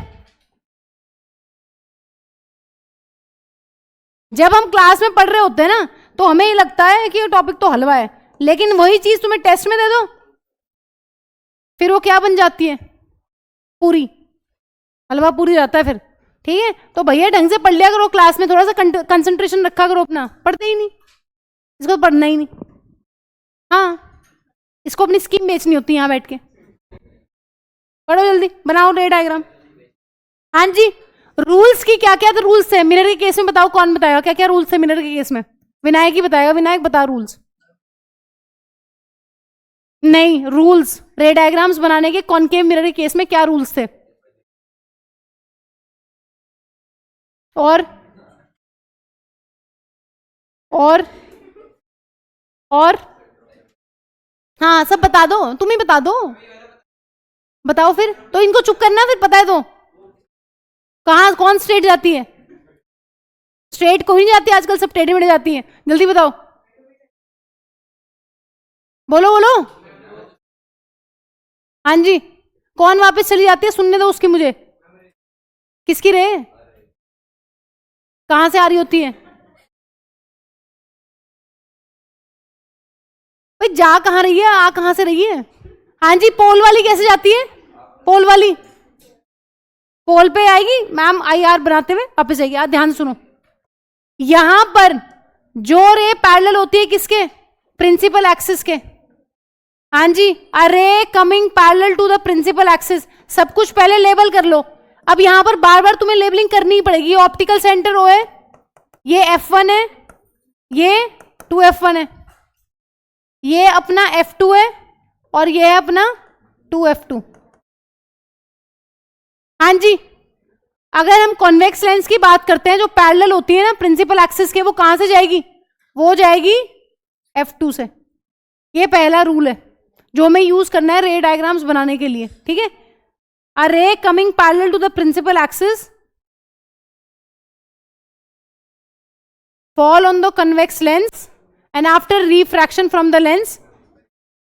जब हम क्लास में पढ़ रहे होते हैं ना, तो हमें ये लगता है कि ये टॉपिक तो हलवा है, लेकिन वही चीज तुम्हें टेस्ट में दे दो, फिर वो क्या बन जाती है? पूरी। हलवा पूरी जाता है फिर, ठीक है। तो भैया ढंग से पढ़ लिया करो, क्लास में थोड़ा सा कंसंट्रेशन रखा करो अपना। पढ़ते ही नहीं, इसको पढ़ना ही नहीं। हाँ, इसको अपनी स्कीम बेचनी होती है यहाँ बैठ के। पढ़ो जल्दी, बनाओ रे डायग्राम। हाँ जी, रूल्स की क्या क्या तो रूल्स है मिरर के केस में, बताओ कौन बताएगा क्या क्या रूल्स है मिरर के केस में? विनायक ही बताएगा। विनायक बता रूल्स। नहीं, रूल्स रे डायग्राम्स बनाने के कॉनकेव मिरर के केस में क्या रूल्स थे? और और और हाँ सब बता दो, तुम ही बता दो। बताओ फिर, तो इनको चुप करना, फिर पता है तो कहाँ कौन स्ट्रेट जाती है? स्ट्रेट कोई नहीं जाती आजकल, सब टेढ़ी मेढ़े जाती है। जल्दी बताओ, बोलो बोलो। हाँ जी, कौन वापस चली जाती है? सुनने दो उसकी मुझे। किसकी रे? कहां से आ रही होती है? भाई जा कहां रही है, आ कहां से रही है? हाँ जी, पोल वाली कैसे जाती है? पोल वाली पोल पे आएगी मैम, IR बनाते हुए वापस आएगी। ध्यान से सुनो, यहां पर जो रे पैरेलल होती है किसके? प्रिंसिपल एक्सिस के। हाँ जी, a ray coming parallel to the principal axis. सब कुछ पहले लेबल कर लो। अब यहां पर बार बार तुम्हें लेबलिंग करनी ही पड़ेगी। ये ऑप्टिकल सेंटर O है, ये F1 है, ये 2F1 है, ये अपना F2 है और ये है अपना 2F2। हाँ जी, अगर हम कॉन्वेक्स लेंस की बात करते हैं जो पैरेलल होती है ना प्रिंसिपल एक्सिस के, वो कहां से जाएगी? वो जाएगी F2 से। ये पहला रूल है जो हमें यूज करना है रे डायग्राम्स बनाने के लिए, ठीक है। A ray coming parallel to the principal axis fall on the convex lens and after refraction from the lens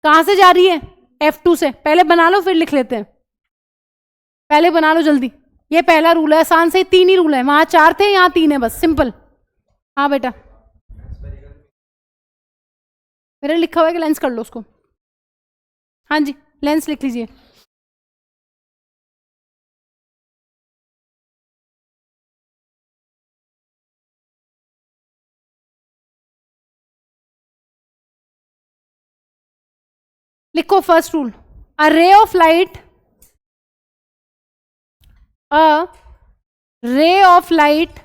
कहां से जा रही है? F2 से। पहले बना लो फिर लिख लेते हैं, पहले बना लो जल्दी। ये पहला रूल है, आसान से 3 ही रूल है, वहां 4 थे यहां 3 है, बस सिंपल। हाँ बेटा, मेरे लिखा हुआ है कि लेंस कर लो उसको। हाँ जी, लेंस लिख लीजिए। लिखो first rule, a ray of light, a ray of light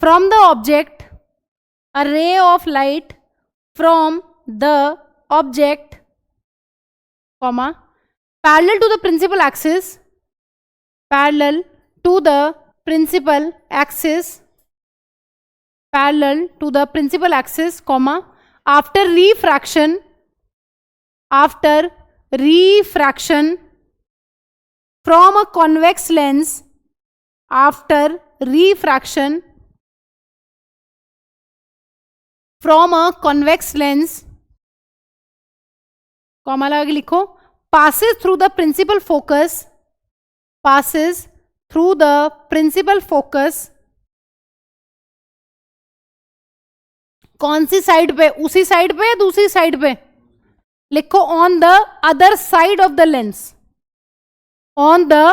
from the object, a ray of light from the object, comma, parallel to the principal axis, parallel to the principal axis, parallel to the principal axis, comma, after refraction, after refraction from a convex lens, after refraction from a convex lens, comma लगा के लिखो, passes through the principal focus, passes through the principal focus, कौन सी side पे, उसी side पे या दूसरी side पे, लिखो on the other side of the lens, on the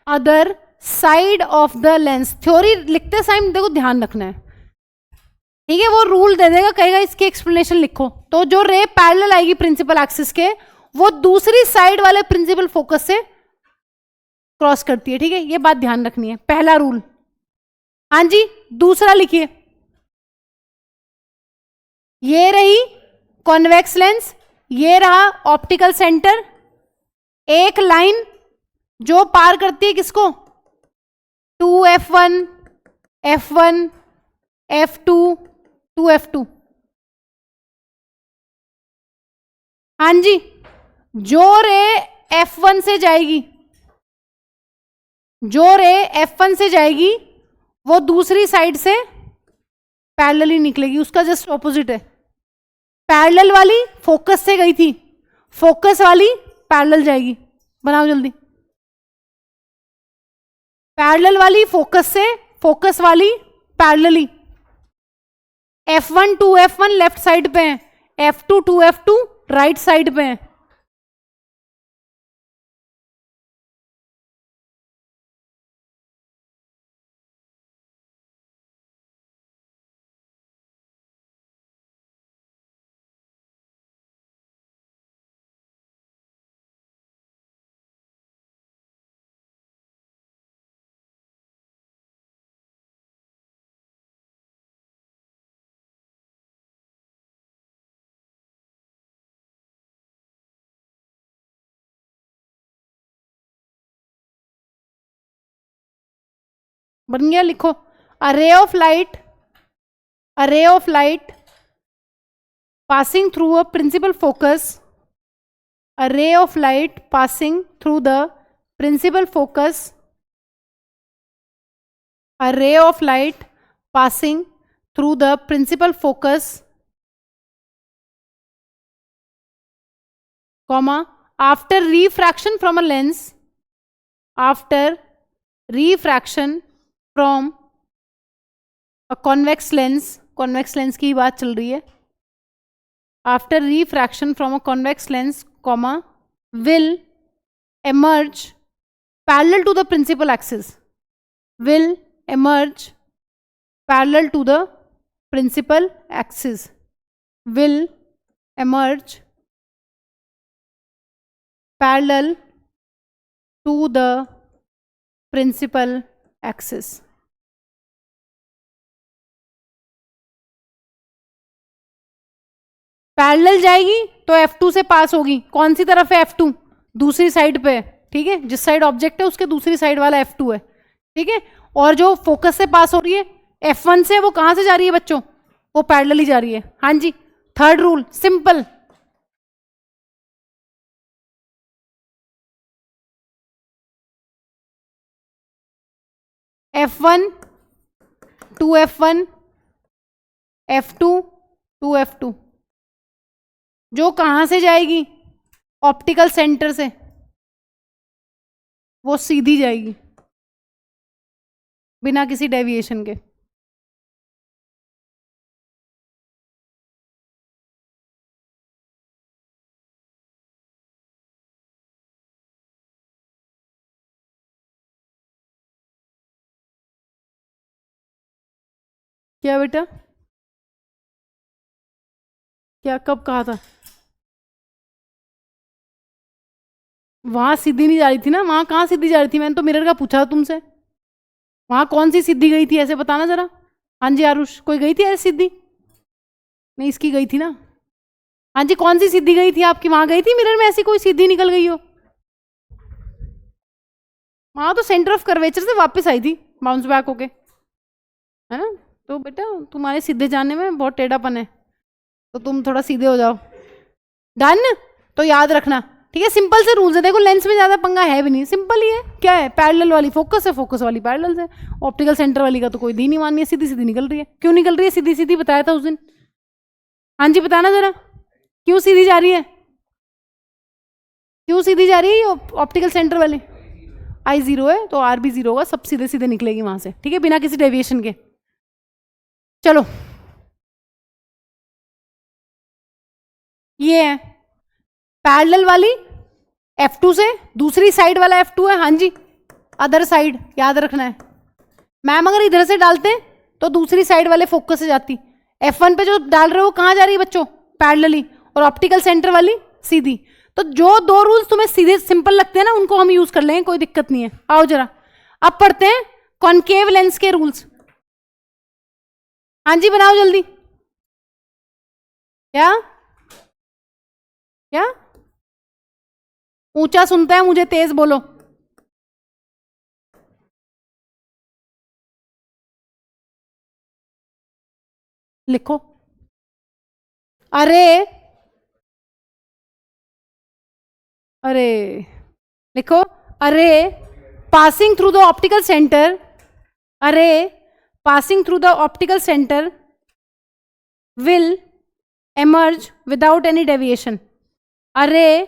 other side of the lens. Theory लिखते टाइम देखो ध्यान रखना है, ठीक है, वो रूल दे देगा, कहेगा इसकी एक्सप्लेनेशन लिखो, तो जो रे पैरेलल आएगी प्रिंसिपल एक्सिस के, वो दूसरी साइड वाले प्रिंसिपल फोकस से क्रॉस करती है, ठीक है, ये बात ध्यान रखनी है, पहला रूल। हाँ जी, दूसरा लिखिए, ये रही कॉन्वेक्स लेंस, ये रहा ऑप्टिकल सेंटर, एक लाइन जो पार करती है किसको, 2f1, f1, f2, 2f2। हाँ जी, जो रे f1 से जाएगी, जो रे f1 से जाएगी वो दूसरी साइड से पैरेलल ही निकलेगी, उसका जस्ट ऑपोजिट है। पैरेलल वाली फोकस से गई थी, फोकस वाली पैरेलल जाएगी, बनाओ जल्दी, पैरेलल वाली फोकस से, फोकस वाली parallelly, f1 2f1 left side पे है, f2 2f2 राइट साइड पे है। बन गया, लिखो, a ray of light, a ray of light passing through a principal focus, a ray of light passing through the principal focus, a ray of light passing through the principal focus, comma, after refraction from a lens, after refraction from a convex lens, convex lens की बात चल रही है, after refraction from a convex lens, comma, will emerge parallel to the principal axis, will emerge parallel to the principal axis, will emerge parallel to the principal axis। Parallel जाएगी तो F2 से पास होगी, कौन सी तरफ है F2, दूसरी side पे है, ठीक है, जिस साइड ऑब्जेक्ट है उसके दूसरी साइड वाला F2 है, ठीक है, और जो फोकस से पास हो रही है F1 से, वो कहां से जा रही है बच्चों, वो पैरेलल ही जा रही है। हाँ जी, third rule simple, F1 2f1, F2 2f2, जो कहां से जाएगी, ऑप्टिकल सेंटर से, वो सीधी जाएगी बिना किसी डेविएशन के। क्या बेटा? क्या कब कहा था? वहां सीधी नहीं जा रही थी ना, वहां कहाँ सीधी जा रही थी? मैंने तो मिरर का पूछा था तुमसे, वहां कौन सी सीधी गई थी ऐसे बताना जरा। हाँ जी आरुष, कोई गई थी ऐसे सीधी? नहीं, इसकी गई थी ना। हाँ जी, कौन सी सीधी गई थी आपकी? वहां गई थी मिरर में ऐसी कोई सीधी निकल गई हो? वहां तो सेंटर ऑफ कर्वेचर से वापस आई थी, बाउंस बैक होके, है ना? तो बेटा तुम्हारे सीधे जाने में बहुत टेढ़ापन है, तो तुम थोड़ा सीधे हो जाओ। डन? तो याद रखना, ठीक है? सिंपल से रूल्स है, देखो लेंस में ज्यादा पंगा है भी नहीं, सिंपल ही है। क्या है? पैरेलल वाली फोकस है, फोकस वाली पैरेलल से। ऑप्टिकल सेंटर वाली का तो कोई दी नहीं माननी है, सीधी सीधी निकल रही है। क्यों निकल रही है सीधी सीधी? बताया था उस दिन। हाँ जी बताना जरा, क्यों सीधी जा रही है? क्यों सीधी जा रही है ऑप्टिकल सेंटर वाली? आई 0 है तो आर भी 0 होगा, सब सीधे सीधे निकलेगी वहां से, ठीक है, बिना किसी डेविएशन के। चलो ये है पैरेलल वाली F2 से, दूसरी साइड वाला F2 है, हाँ जी, अदर साइड याद रखना है। मैम अगर इधर से डालते हैं तो दूसरी साइड वाले फोकस से जाती, F1 पे जो डाल रहे हो कहाँ जा रही है बच्चों? पैरेलली। और ऑप्टिकल सेंटर वाली सीधी। तो जो दो रूल्स तुम्हें सीधे सिंपल लगते हैं ना, उनको हम यूज कर लेंगे, कोई दिक्कत नहीं है। आओ जरा अब पढ़ते हैं कॉनकेव लेंस के रूल्स। हाँ जी बनाओ जल्दी। क्या क्या? ऊंचा सुनता है मुझे, तेज बोलो। लिखो। अरे अरे लिखो। A ray passing through the optical centre, a ray passing through the optical centre will emerge without any deviation. Array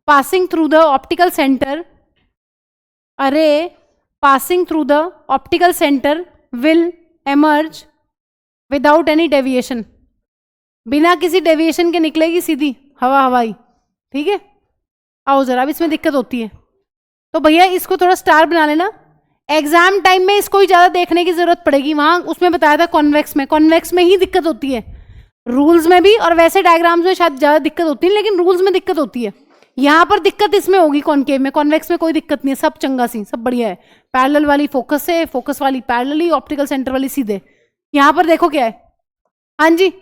passing through the optical center, array passing through the optical center will emerge without any deviation. बिना किसी deviation के निकलेगी सीधी, हवा हवाई, ठीक है? आओ जरा, अब इसमें दिक्कत होती है तो भैया इसको थोड़ा स्टार बना लेना। एग्जाम टाइम में इसको ही ज्यादा देखने की जरूरत पड़ेगी, वहां उसमें बताया था कॉन्वेक्स में, कॉन्वेक्स में ही दिक्कत होती है, रूल्स में भी और वैसे डायग्राम्स में शायद ज्यादा दिक्कत होती है, लेकिन रूल्स में दिक्कत होती है। यहां पर दिक्कत इसमें होगी कॉनकेव में, कॉन्वेक्स में कोई दिक्कत नहीं है, सब चंगा सी, सब बढ़िया है। पैरेलल वाली फोकस से, फोकस वाली पैरेलली, ऑप्टिकल सेंटर वाली सीधे। यहां पर देखो क्या है, हाँ जी,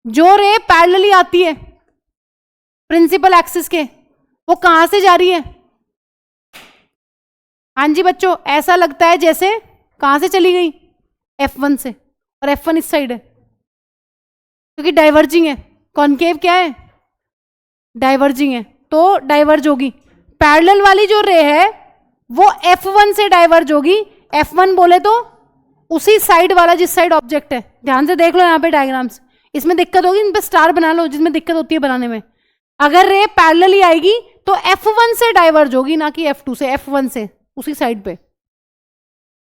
जो रे पैरेलली आती है प्रिंसिपल एक्सिस के, वो कहां से जा रही है? हाँ जी बच्चों, ऐसा लगता है जैसे कहां से चली गई? F1 से, और F1 इस साइड है क्योंकि डाइवर्जिंग है। कॉनकेव क्या है? डाइवर्जिंग है, तो डाइवर्ज होगी। पैरेलल वाली जो रे है वो F1 से डाइवर्ज होगी। F1 बोले तो उसी साइड वाला जिस साइड ऑब्जेक्ट है, ध्यान से देख लो यहाँ पे डायग्राम्स, इसमें दिक्कत होगी, इन पे स्टार बना लो जिसमें दिक्कत होती है बनाने में। अगर रे पैरेलली आएगी तो F1 से डाइवर्ज होगी, ना कि F2 से, F1 से, उसी साइड पे।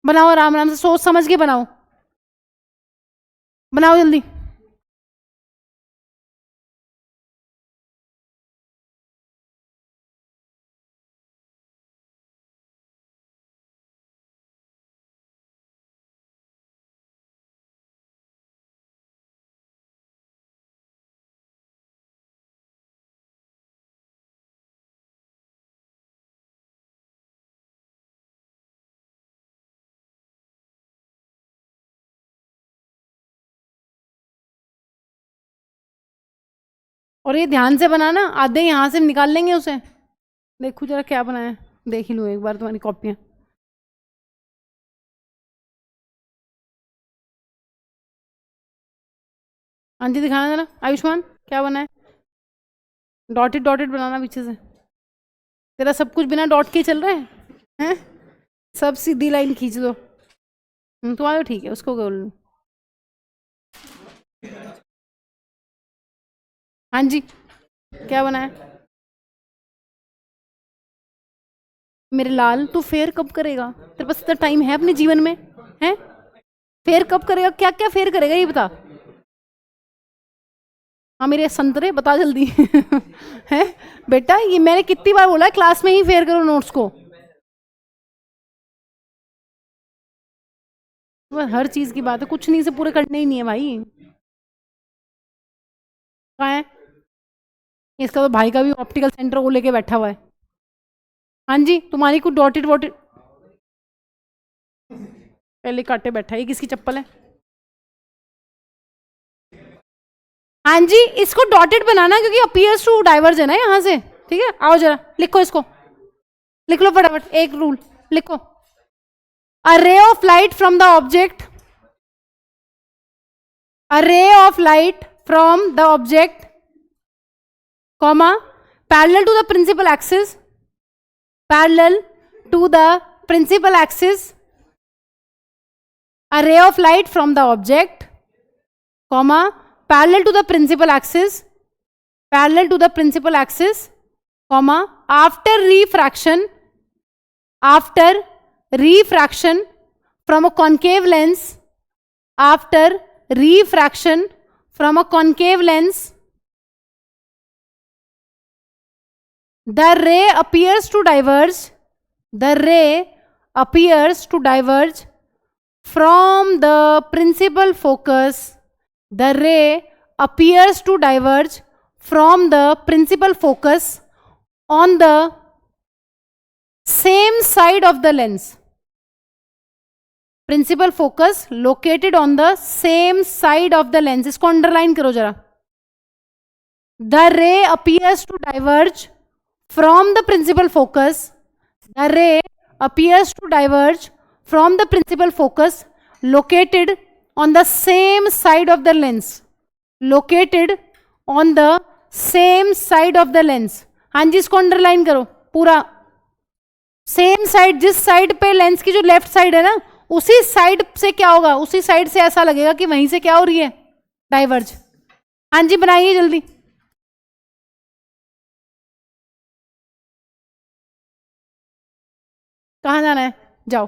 बनाओ आराम आराम से, सोच समझ के बनाओ, बनाओ जल्दी। और ये ध्यान से बनाना, आधे यहां से निकाल लेंगे उसे। देखो जरा क्या बनाया, देख ही लो एक बार तुम्हारी कॉपियां। हाँ जी दिखाना जरा, आयुष्मान क्या बना है? डॉटेड डॉटेड बनाना पीछे से। तेरा सब कुछ बिना डॉट के चल रहा है, हैं? सब सीधी लाइन खींच दो। तुम्हारा ठीक है, उसको बोल लो। हाँ जी क्या बना है? मेरे लाल, तू फेयर कब करेगा? तेरे पास इतना टाइम है अपने जीवन में, हैं? फेयर कब करेगा? क्या क्या फेयर करेगा ये बता। हाँ मेरे संतरे, बता जल्दी। है बेटा, ये मैंने कितनी बार बोला है क्लास में ही फेयर करो नोट्स को। बस हर चीज की बात है, कुछ नहीं से पूरे करने ही नहीं है भाई। कहाँ है इसका? तो भाई का भी ऑप्टिकल सेंटर वो लेके बैठा हुआ है। हाँ जी, तुम्हारी कुछ डॉटेड वॉटेड पहले काटे बैठा है। ये किसकी चप्पल है? हाँ जी, इसको डॉटेड बनाना क्योंकि अपीयर्स टू डाइवर्ज है ना यहाँ से। ठीक है, आओ जरा लिखो इसको, लिख लो फटाफट एक रूल लिखो। A ray of light from the object, a ray of light from the object, comma, parallel to the principal axis, parallel to the principal axis, a ray of light from the object, comma, parallel to the principal axis, parallel to the principal axis, comma, after refraction from a concave lens, after refraction from a concave lens, the ray appears to diverge, the ray appears to diverge from the principal focus, the ray appears to diverge from the principal focus on the same side of the lens. Principal focus located on the same side of the lens. इसको underline करो जरा. The ray appears to diverge from the principal focus. The ray appears to diverge from the principal focus located on the same side of the lens. Located on the same side of the lens. हाँ जी, इसको underline करो पूरा. Same side, जिस side पे lens की जो left side है ना, उसी साइड से क्या होगा, उसी साइड से ऐसा लगेगा कि वहीं से क्या हो रही है, डाइवर्ज. हाँ जी, बनाइए जल्दी. कहाँ जाना है? जाओ.